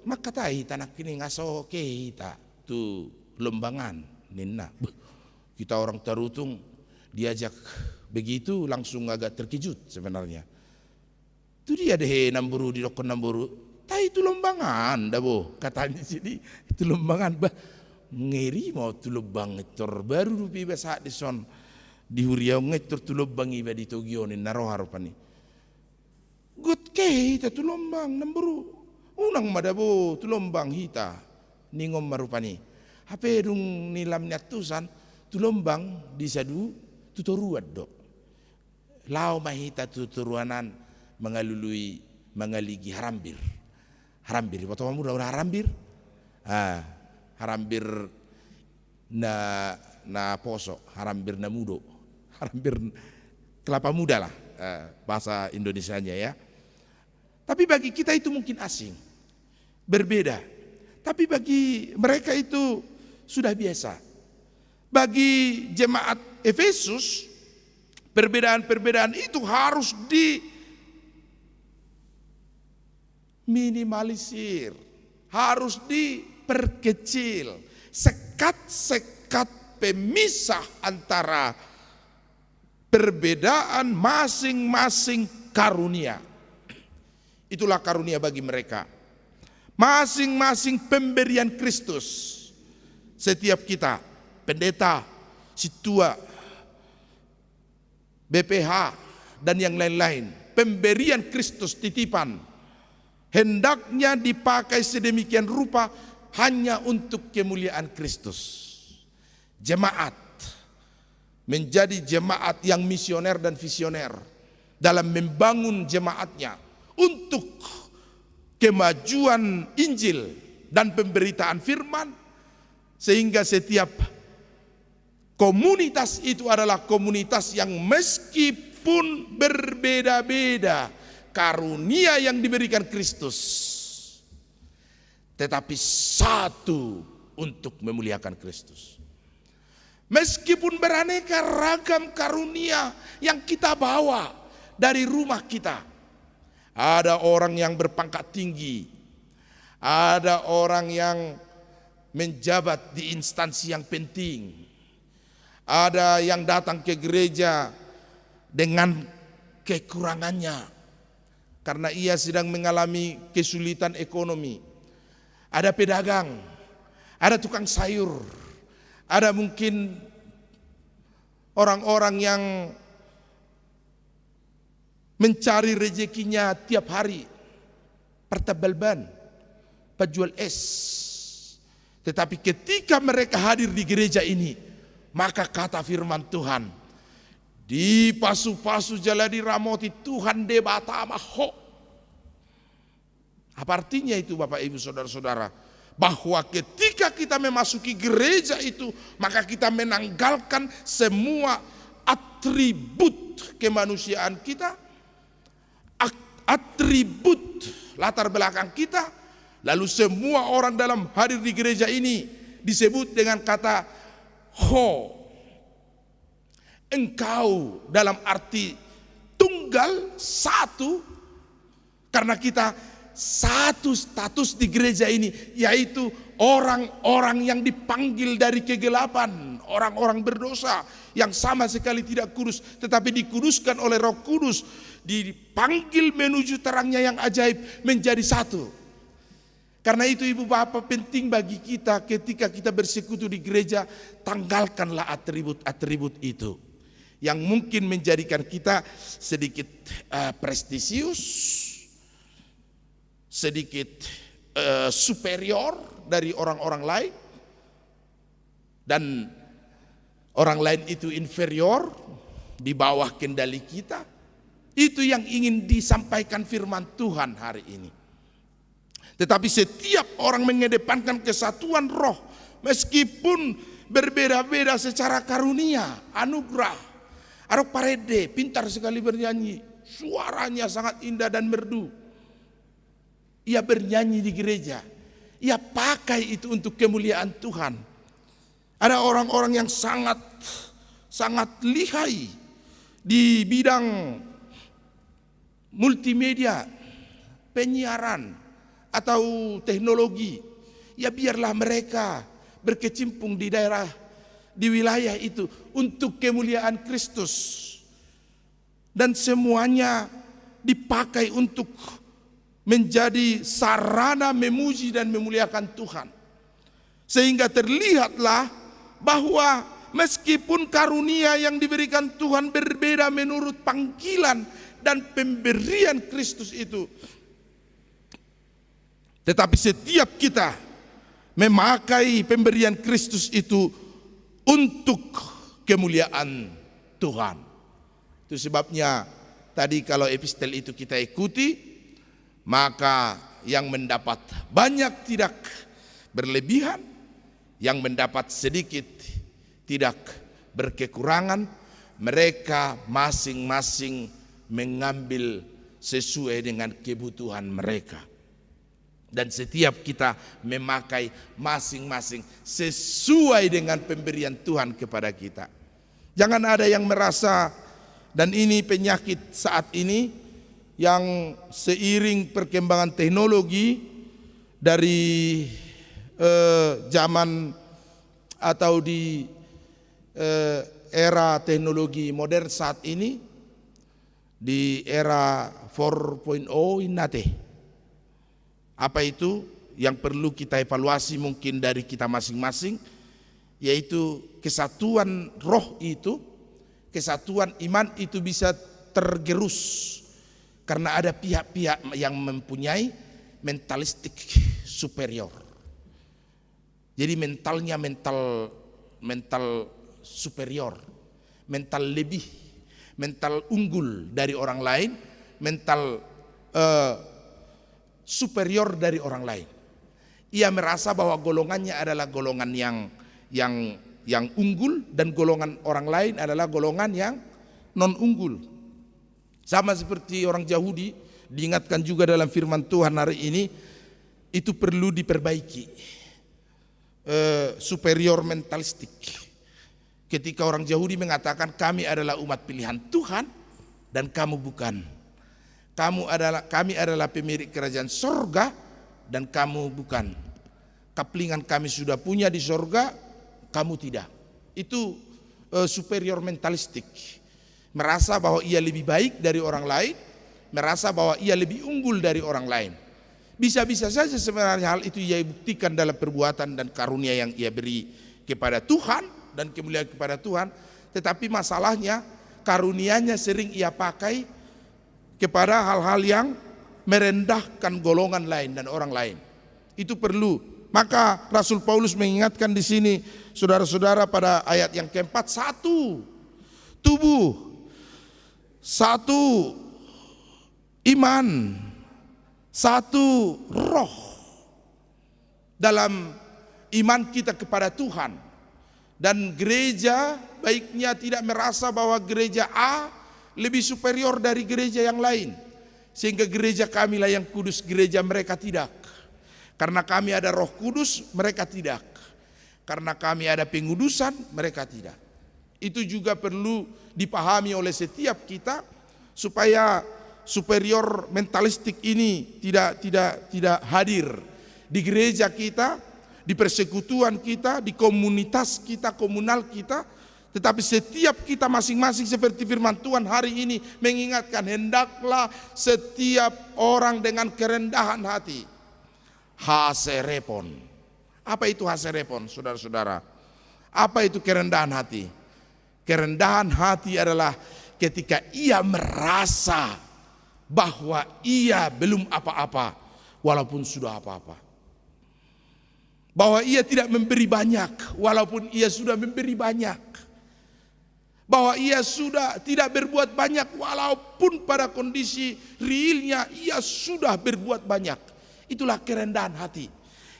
makatai tanak kini ngaso kita tu lembangan nina. Kita orang Tarutung diajak begitu langsung agak terkejut sebenarnya. Itu dia deh namburu di dokon namburu. Tai itu lembangan dabo katanya. Jadi itu lembangan bah ngeri mau tu lembang ngetor baru rupi bahasa di son di Huriau ngetor tu lembang iba di Tokyo ni naroh harupani. Gut ke hita tu lembang namburu unang madabo tu lembang hita ningom marupani. Hape dung nilam nyatusan tu lembang di sadu tutoruat dok. Lau mahita tuturuanan mengalului mengaligi harambir. Harambir waktu kamu udah harambir. Harambir na poso, harambir na mudo, harambir kelapa muda lah bahasa Indonesianya ya. Tapi bagi kita itu mungkin asing, berbeda. Tapi bagi mereka itu sudah biasa. Bagi jemaat Efesus, perbedaan-perbedaan itu harus diminimalisir, harus diperkecil. Sekat-sekat pemisah antara perbedaan masing-masing karunia. Itulah karunia bagi mereka. Masing-masing pemberian Kristus. Setiap kita, pendeta, situa, BPH, dan yang lain-lain. Pemberian Kristus titipan. Hendaknya dipakai sedemikian rupa hanya untuk kemuliaan Kristus. Jemaat menjadi jemaat yang misioner dan visioner dalam membangun jemaatnya untuk kemajuan Injil dan pemberitaan firman, sehingga setiap komunitas itu adalah komunitas yang meskipun berbeda-beda karunia yang diberikan Kristus, tetapi satu untuk memuliakan Kristus. Meskipun beraneka ragam karunia yang kita bawa dari rumah kita. Ada orang yang berpangkat tinggi, ada orang yang menjabat di instansi yang penting, ada yang datang ke gereja dengan kekurangannya karena ia sedang mengalami kesulitan ekonomi. Ada pedagang, ada tukang sayur, ada mungkin orang-orang yang mencari rezekinya tiap hari, pertabal ban, penjual es. Tetapi ketika mereka hadir di gereja ini, maka kata firman Tuhan, di pasu-pasu jaladi ramoti Tuhan debata maho. Apa artinya itu Bapak Ibu Saudara-saudara? Bahwa ketika kita memasuki gereja itu, maka kita menanggalkan semua atribut kemanusiaan kita, atribut latar belakang kita, lalu semua orang dalam hadir di gereja ini disebut dengan kata ho. Engkau dalam arti tunggal, satu, karena kita satu status di gereja ini, yaitu orang-orang yang dipanggil dari kegelapan, orang-orang berdosa yang sama sekali tidak kudus, tetapi dikuduskan oleh Roh Kudus, dipanggil menuju terangnya yang ajaib, menjadi satu. Karena itu ibu bapak, penting bagi kita ketika kita bersekutu di gereja, tanggalkanlah atribut-atribut itu yang mungkin menjadikan kita sedikit prestisius, sedikit superior dari orang-orang lain, dan orang lain itu inferior, di bawah kendali kita. Itu yang ingin disampaikan firman Tuhan hari ini. Tetapi setiap orang mengedepankan kesatuan roh, meskipun berbeda-beda secara karunia, anugerah. Arok Parede pintar sekali bernyanyi, suaranya sangat indah dan merdu. Ia bernyanyi di gereja, ia pakai itu untuk kemuliaan Tuhan. Ada orang-orang yang sangat lihai di bidang multimedia, penyiaran, atau teknologi. Ya biarlah mereka berkecimpung di daerah, di wilayah itu untuk kemuliaan Kristus. Dan semuanya dipakai untuk menjadi sarana memuji dan memuliakan Tuhan. Sehingga terlihatlah bahwa meskipun karunia yang diberikan Tuhan berbeda menurut panggilan dan pemberian Kristus itu, tetapi setiap kita memakai pemberian Kristus itu untuk kemuliaan Tuhan. Itu sebabnya tadi kalau epistel itu kita ikuti, maka yang mendapat banyak tidak berlebihan, yang mendapat sedikit tidak berkekurangan. Mereka masing-masing mengambil sesuai dengan kebutuhan mereka. Dan setiap kita memakai masing-masing sesuai dengan pemberian Tuhan kepada kita. Jangan ada yang merasa, dan ini penyakit saat ini yang seiring perkembangan teknologi dari zaman atau di era teknologi modern saat ini, di era 4.0 inate. Apa itu yang perlu kita evaluasi mungkin dari kita masing-masing, yaitu kesatuan roh itu, kesatuan iman itu bisa tergerus karena ada pihak-pihak yang mempunyai mentalistik superior. Jadi mentalnya mental superior, mental lebih, mental unggul dari orang lain, mental superior dari orang lain. Ia merasa bahwa golongannya adalah golongan yang unggul, dan golongan orang lain adalah golongan yang non unggul. Sama seperti orang Yahudi, diingatkan juga dalam firman Tuhan hari ini, itu perlu diperbaiki. Superior mentalistik. Ketika orang Yahudi mengatakan kami adalah umat pilihan Tuhan dan kamu bukan. Kami adalah pemilik kerajaan sorga dan kamu bukan. Kaplingan kami sudah punya di sorga, kamu tidak. Itu superior mentalistik. Merasa bahwa ia lebih baik dari orang lain, merasa bahwa ia lebih unggul dari orang lain. Bisa-bisa saja sebenarnya hal itu ia buktikan dalam perbuatan dan karunia yang ia beri kepada Tuhan dan kemuliaan kepada Tuhan. Tetapi masalahnya karunianya sering ia pakai kepada hal-hal yang merendahkan golongan lain dan orang lain. Itu perlu. Maka Rasul Paulus mengingatkan di sini, saudara-saudara, pada ayat yang keempat, satu tubuh, satu iman, satu roh dalam iman kita kepada Tuhan. Dan gereja baiknya tidak merasa bahwa gereja A lebih superior dari gereja yang lain, sehingga gereja kami lah yang kudus, gereja mereka tidak. Karena kami ada Roh Kudus, mereka tidak. Karena kami ada pengudusan, mereka tidak. Itu juga perlu dipahami oleh setiap kita, supaya superior mentalistik ini tidak hadir di gereja kita, di persekutuan kita, di komunitas kita, komunal kita, tetapi setiap kita masing-masing seperti firman Tuhan hari ini mengingatkan, hendaklah setiap orang dengan kerendahan hati. Haserepon. Apa itu haserepon, saudara-saudara? Apa itu kerendahan hati? Kerendahan hati adalah ketika ia merasa bahwa ia belum apa-apa walaupun sudah apa-apa. Bahwa ia tidak memberi banyak walaupun ia sudah memberi banyak. Bahwa ia sudah tidak berbuat banyak walaupun pada kondisi realnya ia sudah berbuat banyak. Itulah kerendahan hati.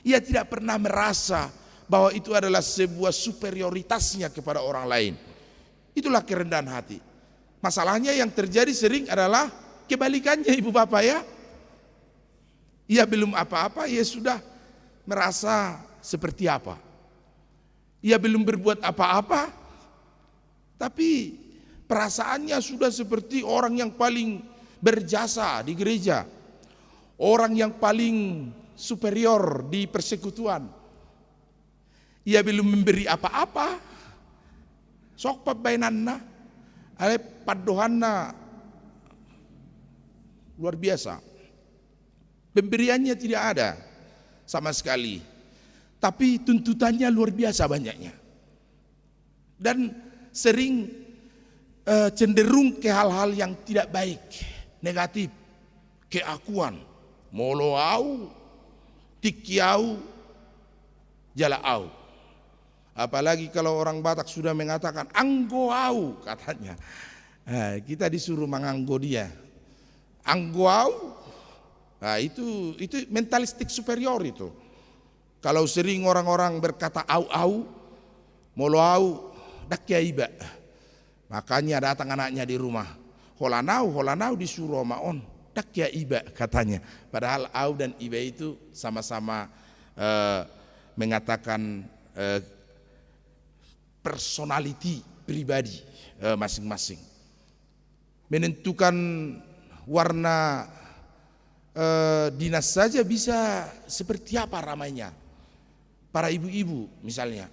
Ia tidak pernah merasa bahwa itu adalah sebuah superioritasnya kepada orang lain. Itulah kerendahan hati. Masalahnya yang terjadi sering adalah kebalikannya, ibu bapak ya. Ia belum apa-apa, ia sudah merasa seperti apa. Ia belum berbuat apa-apa, tapi perasaannya sudah seperti orang yang paling berjasa di gereja. Orang yang paling superior di persekutuan. Ia belum memberi apa-apa. Sok pabainanna, ale padohanna luar biasa. Pemberiannya tidak ada sama sekali. Tapi tuntutannya luar biasa banyaknya. Dan sering cenderung ke hal-hal yang tidak baik, negatif, keakuan, moloau, tikiau, jalaau. Apalagi kalau orang Batak sudah mengatakan anggoau katanya. Kita disuruh menganggo dia. Anggoau, nah itu mentalistik superior itu. Kalau sering orang-orang berkata au-au, moloau, dakyaiba. Makanya datang anaknya di rumah. Holanau disuruh maon, dakyaiba katanya. Padahal au dan iba itu sama-sama mengatakan personality pribadi masing-masing. Menentukan warna dinas saja bisa seperti apa ramainya. Para ibu-ibu misalnya,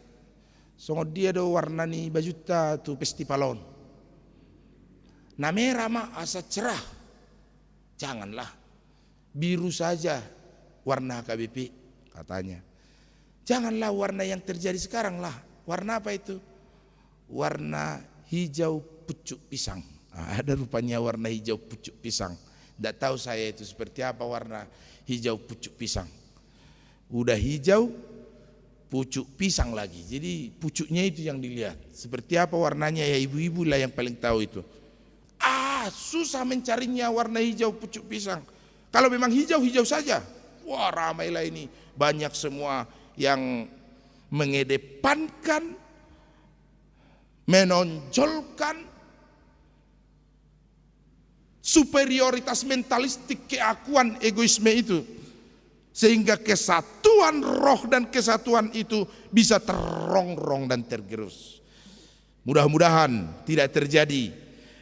songo dia do warna ni bajuta tu festivalon. Na merah mah asa cerah. Janganlah, biru saja warna KBP katanya. Janganlah warna yang terjadi sekarang lah. Warna apa itu? Warna hijau pucuk pisang. Ada rupanya warna hijau pucuk pisang. Tidak tahu saya itu seperti apa warna hijau pucuk pisang. Udah hijau, pucuk pisang lagi. Jadi pucuknya itu yang dilihat. Seperti apa warnanya ya ibu-ibu lah yang paling tahu itu. Susah mencarinya warna hijau pucuk pisang. Kalau memang hijau saja. Wah ramailah ini. Banyak semua yang mengedepankan, menonjolkan superioritas mentalistik, keakuan, egoisme itu, sehingga kesatuan roh dan kesatuan itu bisa terongrong dan tergerus. Mudah-mudahan tidak terjadi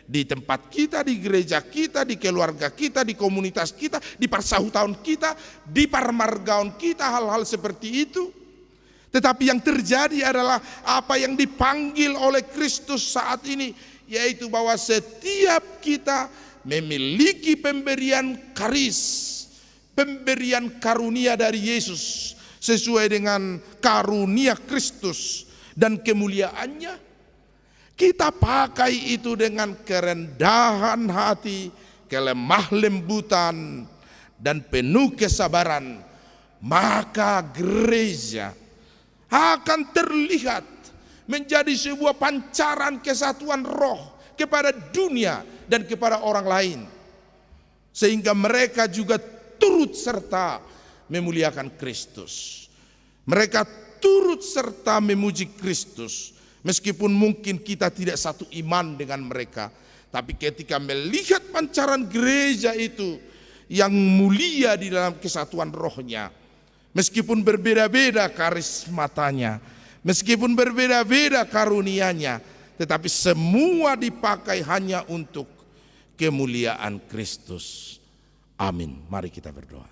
di tempat kita, di gereja kita, di keluarga kita, di komunitas kita, di persautaan kita, di parmargaon kita, hal-hal seperti itu. Tetapi yang terjadi adalah apa yang dipanggil oleh Kristus saat ini, yaitu bahwa setiap kita memiliki pemberian karis, pemberian karunia dari Yesus sesuai dengan karunia Kristus dan kemuliaannya. Kita pakai itu dengan kerendahan hati, kelemah lembutan, dan penuh kesabaran, maka gereja akan terlihat menjadi sebuah pancaran kesatuan roh kepada dunia dan kepada orang lain, sehingga mereka juga turut serta memuliakan Kristus. Mereka turut serta memuji Kristus, meskipun mungkin kita tidak satu iman dengan mereka, tapi ketika melihat pancaran gereja itu yang mulia di dalam kesatuan rohnya, meskipun berbeda-beda karismatanya, meskipun berbeda-beda karunianya, tetapi semua dipakai hanya untuk kemuliaan Kristus. Amin. Mari kita berdoa.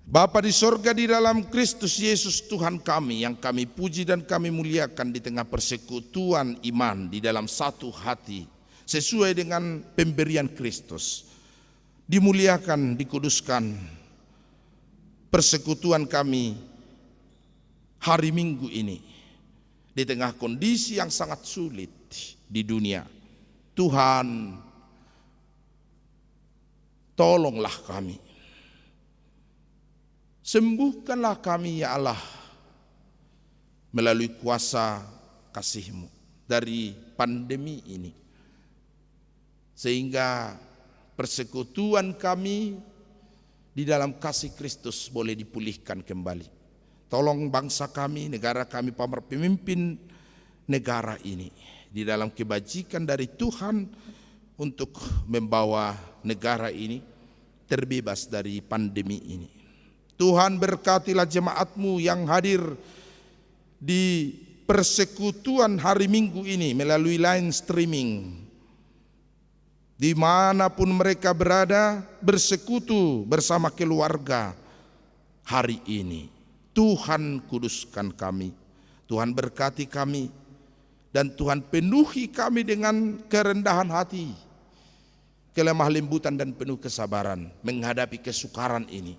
Bapa di sorga, di dalam Kristus Yesus Tuhan kami, yang kami puji dan kami muliakan di tengah persekutuan iman di dalam satu hati sesuai dengan pemberian Kristus. Dimuliakan, dikuduskan persekutuan kami hari Minggu ini di tengah kondisi yang sangat sulit di dunia. Tuhan, tolonglah kami. Sembuhkanlah kami ya Allah melalui kuasa kasih-Mu dari pandemi ini. Sehingga persekutuan kami di dalam kasih Kristus boleh dipulihkan kembali. Tolong bangsa kami, negara kami, para pemimpin negara ini di dalam kebajikan dari Tuhan untuk membawa negara ini terbebas dari pandemi ini. Tuhan, berkatilah jemaat-Mu yang hadir di persekutuan hari Minggu ini melalui line streaming. Dimanapun mereka berada, bersekutu bersama keluarga hari ini. Tuhan, kuduskan kami. Tuhan, berkati kami. Dan Tuhan, penuhi kami dengan kerendahan hati, kelemah lembutan dan penuh kesabaran menghadapi kesukaran ini.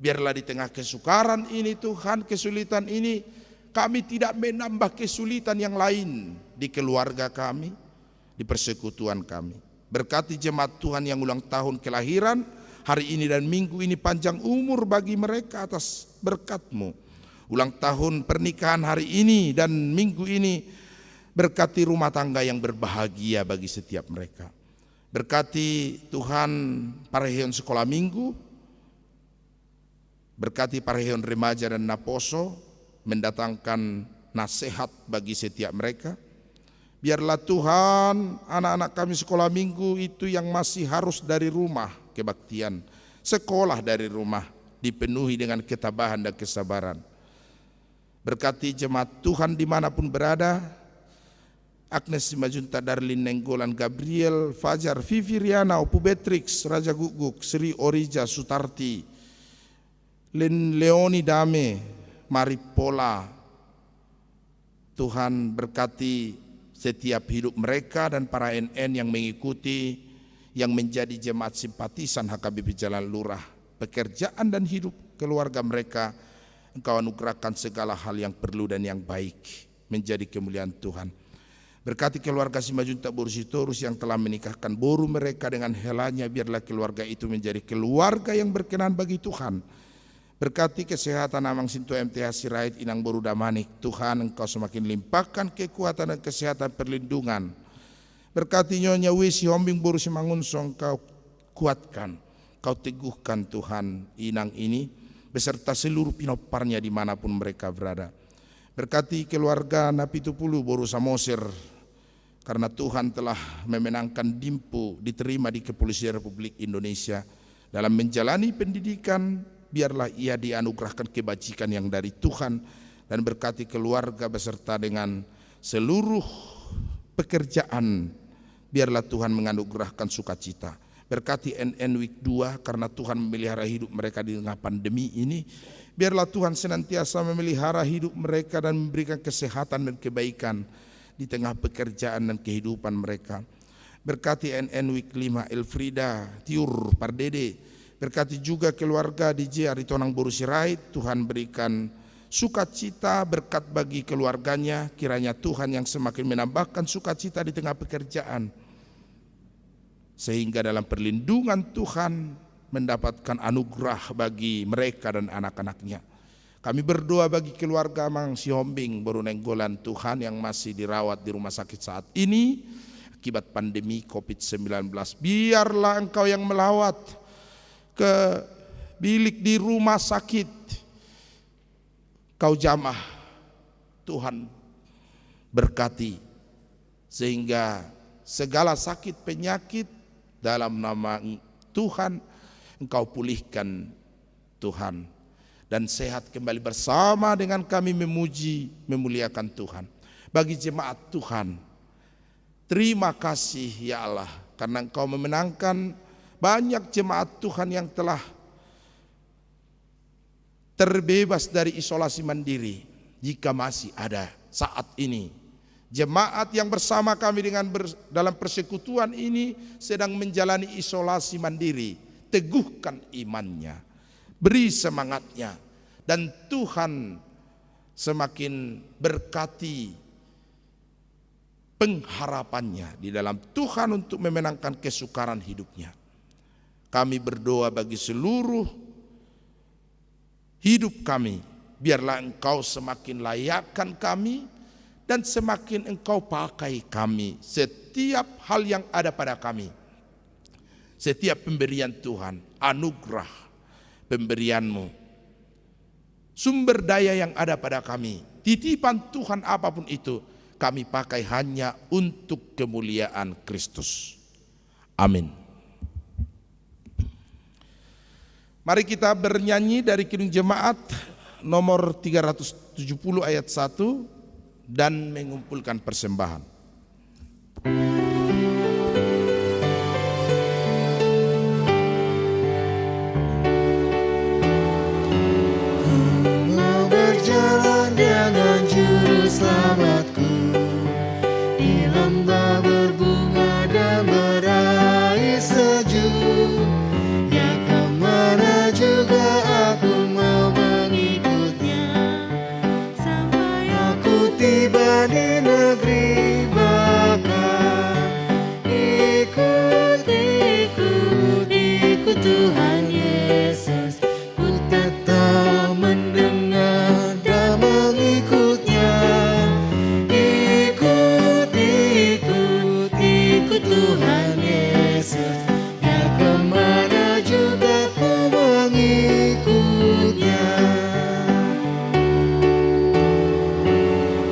Biarlah di tengah kesukaran ini Tuhan, kesulitan ini, kami tidak menambah kesulitan yang lain di keluarga kami, di persekutuan kami. Berkati jemaat Tuhan yang ulang tahun kelahiran hari ini dan minggu ini, panjang umur bagi mereka atas berkat-Mu. Ulang tahun pernikahan hari ini dan minggu ini, berkati rumah tangga yang berbahagia bagi setiap mereka. Berkati Tuhan parehion sekolah minggu, berkati parehion remaja dan naposo, mendatangkan nasihat bagi setiap mereka. Biarlah Tuhan anak-anak kami sekolah minggu itu yang masih harus dari rumah kebaktian, sekolah dari rumah, dipenuhi dengan ketabahan dan kesabaran. Berkati jemaat Tuhan dimanapun berada, Agnes Simajunta, Darlin Nenggolan, Gabriel, Fajar, Vivi Riana, Opu Betrix, Raja Guguk, Sri Orija, Sutarti, Leoni Dame, Maripola. Tuhan, berkati setiap hidup mereka dan para NN yang mengikuti, yang menjadi jemaat simpatisan HKBP Jalan Lurah. Pekerjaan dan hidup keluarga mereka, Engkau anugerahkan segala hal yang perlu dan yang baik menjadi kemuliaan Tuhan. Berkati keluarga Simajunta Borusitorus yang telah menikahkan boru mereka dengan helanya, biarlah keluarga itu menjadi keluarga yang berkenan bagi Tuhan. Berkati kesehatan Amang Sinto MTH Sirait Inang Boru Damanik. Tuhan, Engkau semakin limpahkan kekuatan dan kesehatan perlindungan. Berkati Nyonya Wisi Hombing Boru Simangunsong, Engkau kuatkan, Engkau teguhkan Tuhan Inang ini beserta seluruh pinoparnya dimanapun mereka berada. Berkati keluarga Napitupulu Boru Samosir, karena Tuhan telah memenangkan Dimpu, diterima di Kepolisian Republik Indonesia dalam menjalani pendidikan. Biarlah ia dianugerahkan kebajikan yang dari Tuhan, dan berkati keluarga beserta dengan seluruh pekerjaan. Biarlah Tuhan menganugerahkan sukacita. Berkati NN Week 2 karena Tuhan memelihara hidup mereka di tengah pandemi ini. Biarlah Tuhan senantiasa memelihara hidup mereka dan memberikan kesehatan dan kebaikan di tengah pekerjaan dan kehidupan mereka. Berkati NN Week 5 Elfrida, Tiur, Pardede. Berkati juga keluarga DJ Aritonang Boru Sirait. Tuhan berikan sukacita, berkat bagi keluarganya. Kiranya Tuhan yang semakin menambahkan sukacita di tengah pekerjaan, sehingga dalam perlindungan Tuhan mendapatkan anugerah bagi mereka dan anak-anaknya. Kami berdoa bagi keluarga Mang Sihombing Boru Nenggolan, Tuhan, yang masih dirawat di rumah sakit saat ini akibat pandemi COVID-19. Biarlah Engkau yang melawat ke bilik di rumah sakit, Kau jamah Tuhan, berkati sehingga segala sakit penyakit dalam nama Tuhan Engkau pulihkan Tuhan, dan sehat kembali bersama dengan kami memuji memuliakan Tuhan. Bagi jemaat Tuhan Terima kasih ya Allah, karena Engkau memenangkan banyak jemaat Tuhan yang telah terbebas dari isolasi mandiri. Jika masih ada saat ini jemaat yang bersama kami dalam persekutuan ini sedang menjalani isolasi mandiri, teguhkan imannya, beri semangatnya, dan Tuhan semakin berkati pengharapannya di dalam Tuhan untuk memenangkan kesukaran hidupnya. Kami berdoa bagi seluruh hidup kami, biarlah Engkau semakin layakkan kami dan semakin Engkau pakai kami. Setiap hal yang ada pada kami, setiap pemberian Tuhan, anugerah pemberian-Mu, sumber daya yang ada pada kami, titipan Tuhan apapun itu, kami pakai hanya untuk kemuliaan Kristus. Amin. Mari kita bernyanyi dari Kidung Jemaat nomor 370 ayat 1 dan mengumpulkan persembahan. Mau berjalan dengan juru selamatku di lembah berbunga dan meraih sejuk. Ya kemana juga aku mau mengikutnya, sampai aku tiba di negeri bakar. Ikut, ikut, ikut Tuhan Yesus. Ku tetap mendengar dan mengikutnya. Ikut, ikut, ikut Tuhan Yesus. Ya kemana juga ku mengikutnya.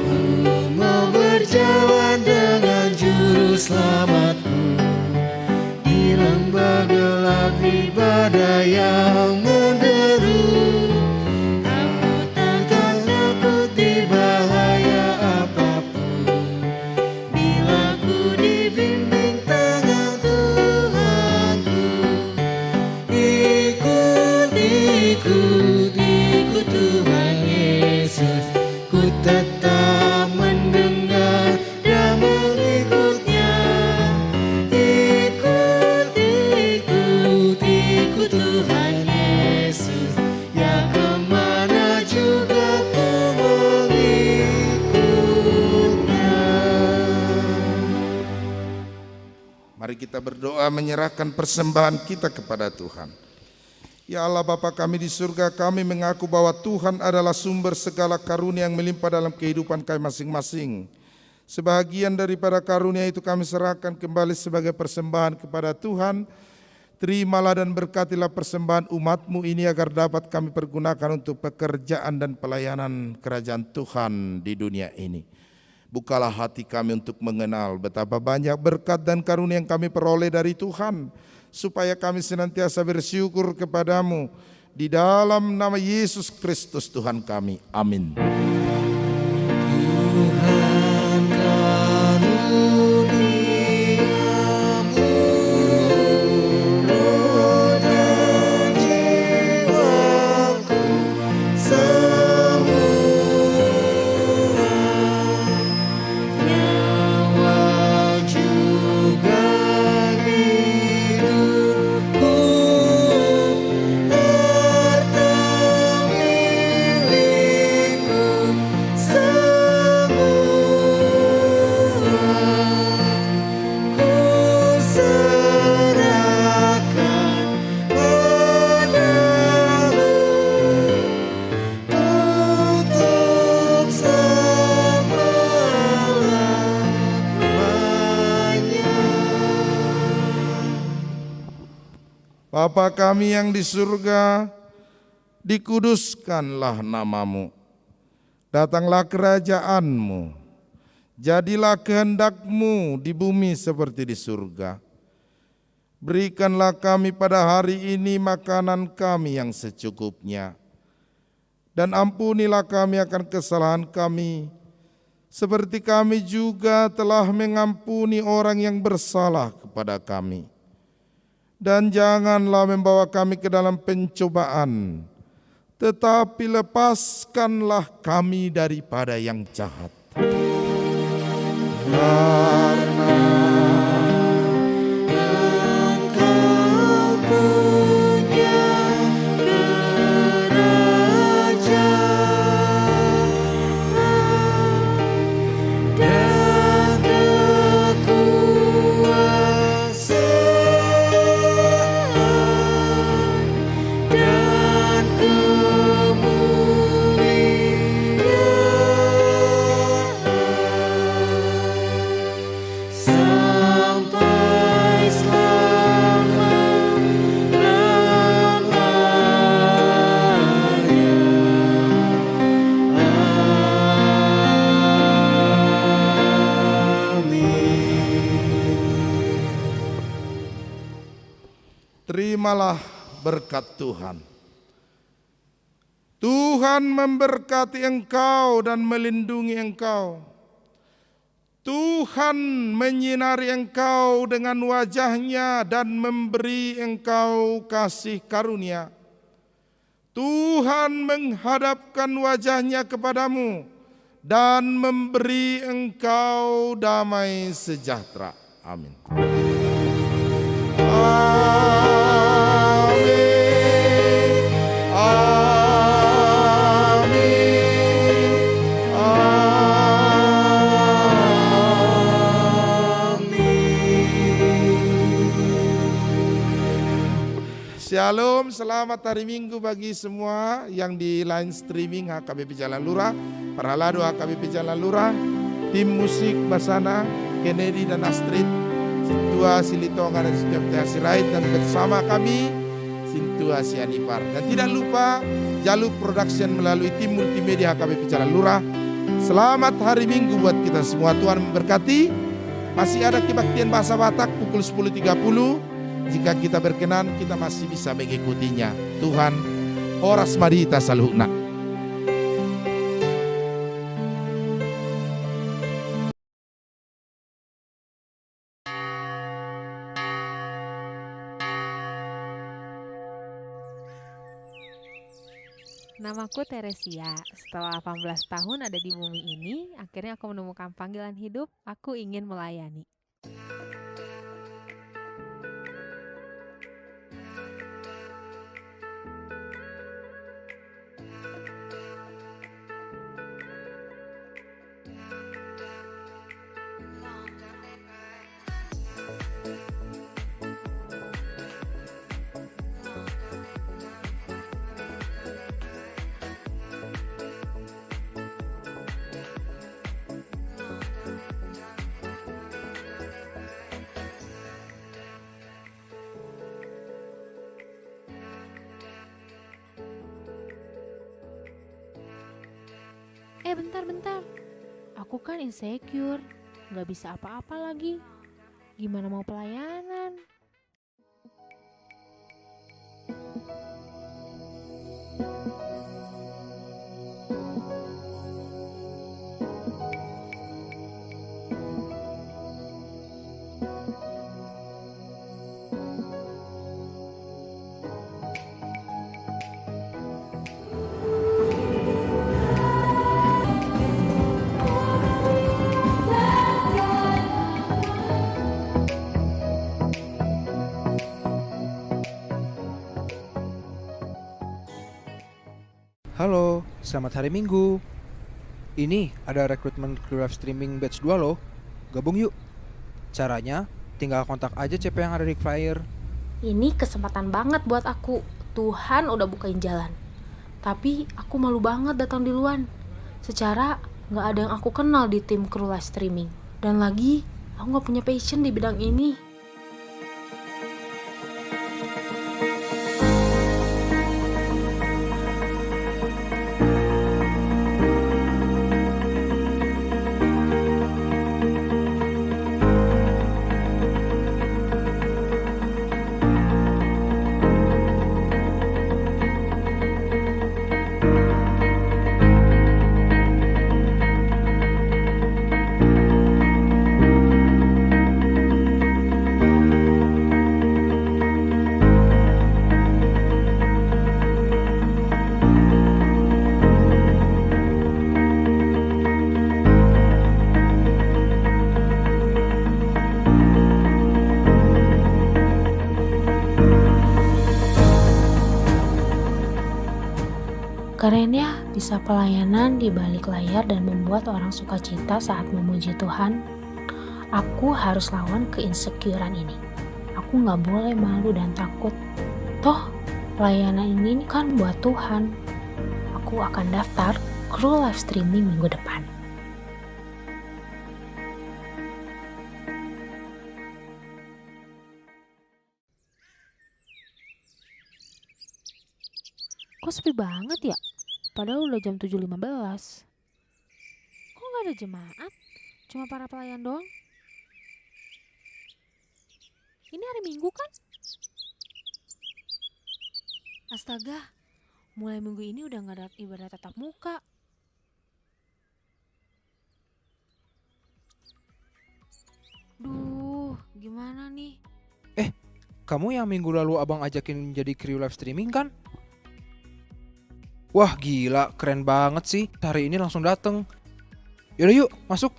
Ku mau berjalan dengan juru selamatku di lembah gelap, di badai yang menderu. Aku takkan takut di bahaya apapun, bila ku dibimbing tangan Tuhanku. Ikut, ikut, ikut Tuhan Yesus. Ku tetap mendengar dan mengikutnya. Ikut, ikut, ikut Tuhan Yesus. Ya kemana juga ku mengikutnya. Mari kita berdoa menyerahkan persembahan kita kepada Tuhan. Ya Allah Bapa kami di surga, kami mengaku bahwa Tuhan adalah sumber segala karunia yang melimpah dalam kehidupan kami masing-masing. Sebahagian daripada karunia itu kami serahkan kembali sebagai persembahan kepada Tuhan. Terimalah dan berkatilah persembahan umat-Mu ini agar dapat kami pergunakan untuk pekerjaan dan pelayanan kerajaan Tuhan di dunia ini. Bukalah hati kami untuk mengenal betapa banyak berkat dan karunia yang kami peroleh dari Tuhan, supaya kami senantiasa bersyukur kepadamu. Di dalam nama Yesus Kristus Tuhan kami. Amin. Tuhan karuniamu, roh dan jiwaku semua, nyawa juga hidupku, harta milikku semua, ku serahkan padamu untuk selama-lamanya. Bapa kami yang di surga, dikuduskanlah namamu. Datanglah kerajaan-Mu. Jadilah kehendak-Mu di bumi seperti di surga. Berikanlah kami pada hari ini makanan kami yang secukupnya. Dan ampunilah kami akan kesalahan kami, seperti kami juga telah mengampuni orang yang bersalah kepada kami. Dan janganlah membawa kami ke dalam pencobaan, tetapi lepaskanlah kami daripada yang jahat. Karena Engkau punya kerajaan dan kekuasaan dan kemuliaan sampai selama-lamanya. Amin. terimalah berkat Tuhan. Tuhan memberkati engkau dan melindungi engkau. Tuhan menyinari engkau dengan wajah-Nya dan memberi engkau kasih karunia. Tuhan menghadapkan wajah-Nya kepadamu dan memberi engkau damai sejahtera. Amin. Amin. Amin. Shalom, selamat hari Minggu bagi semua yang di line streaming HKBP Jalan Lurah, para ladu HKBP Jalan Lurah, tim musik Basana, Kennedy dan Astrid, Sintua Silitonga dan Sintua Sirait, dan bersama kami Sintua Sianipar. Dan tidak lupa Jaluk Production melalui tim multimedia HKBP Jalan Lurah. Selamat hari Minggu buat kita semua, Tuhan memberkati. Masih ada kebaktian bahasa Batak pukul 10.30. Jika kita berkenan, kita masih bisa mengikutinya. Tuhan, horas marita saluhna. Namaku Teresia. Setelah 18 tahun ada di bumi ini, akhirnya aku menemukan panggilan hidup. Aku ingin melayani. Bentar. Aku kan insecure, gak bisa apa-apa lagi. Gimana mau pelayanan? Halo, selamat hari Minggu. Ini ada rekrutmen kru live streaming batch 2 loh. Gabung yuk. Caranya tinggal kontak aja CP yang ada di flyer. Ini kesempatan banget buat aku. Tuhan udah bukain jalan. Tapi aku malu banget datang duluan. Secara gak ada yang aku kenal di tim kru live streaming. Dan lagi aku gak punya passion di bidang ini. Pelayanan di balik layar dan membuat orang sukacita saat memuji Tuhan. Aku harus lawan keinsecurean ini. Aku gak boleh malu dan takut. Toh, pelayanan ini kan buat Tuhan. Aku akan daftar kru live streaming minggu depan. Kok sepi banget ya? Padahal udah jam 7.15. Kok nggak ada jemaat? Cuma para pelayan doang? Ini hari Minggu kan? Astaga, mulai minggu ini udah nggak ada ibadah tatap muka. Duh, gimana nih? Kamu yang minggu lalu abang ajakin jadi kru live streaming kan? Wah gila, keren banget sih. Hari ini langsung dateng. Yaudah yuk, masuk.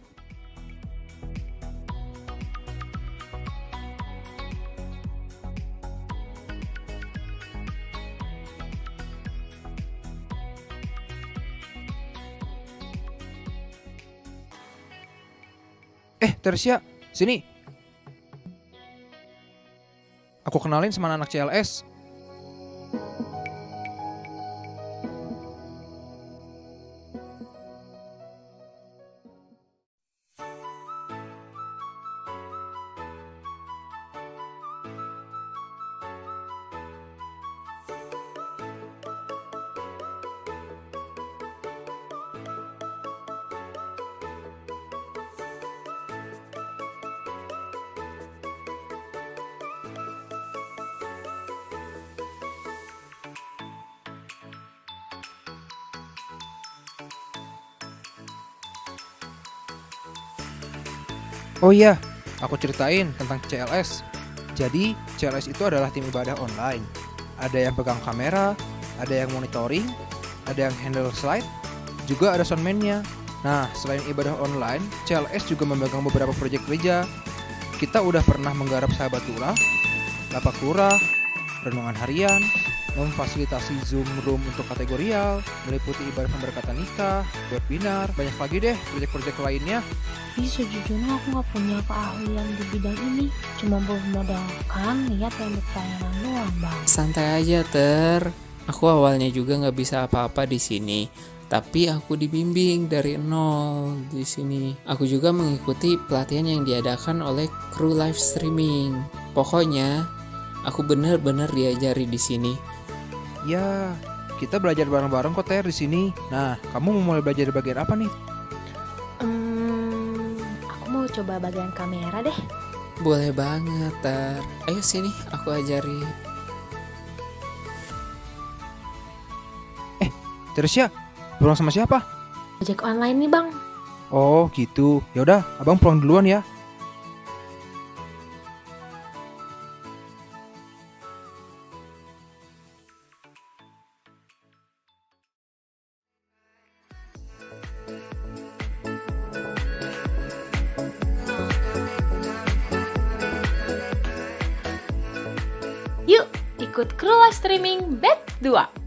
Tersia, sini. Aku kenalin sama anak CLS. Oh iya, aku ceritain tentang CLS. Jadi, CLS itu adalah tim ibadah online. Ada yang pegang kamera, ada yang monitoring, ada yang handle slide, juga ada soundman-nya. Nah, selain ibadah online, CLS juga memegang beberapa proyek gereja. Kita udah pernah menggarap sahabat lurah, lapak lurah, renungan harian, memfasilitasi Zoom room untuk kategorial, meliputi ibadah pemberkatan nikah, webinar, banyak lagi deh proyek-proyek lainnya. Tapi sejujurnya aku gak punya keahlian di bidang ini. Cuma bermodalkan niat yang pelayanan doang, Bang. Santai aja, Aku awalnya juga nggak bisa apa-apa di sini, tapi aku dibimbing dari nol di sini. Aku juga mengikuti pelatihan yang diadakan oleh kru live streaming. Pokoknya, aku benar-benar diajari di sini. Ya, kita belajar bareng-bareng kok Ter di sini. Nah, kamu mau mulai belajar di bagian apa nih? Aku mau coba bagian kamera deh. Boleh banget, Ayo sini, aku ajari. Tersia, pulang sama siapa? Ojek online nih, Bang. Oh, gitu. Ya udah, Abang pulang duluan ya. Yuk, ikut kru live streaming batch 2.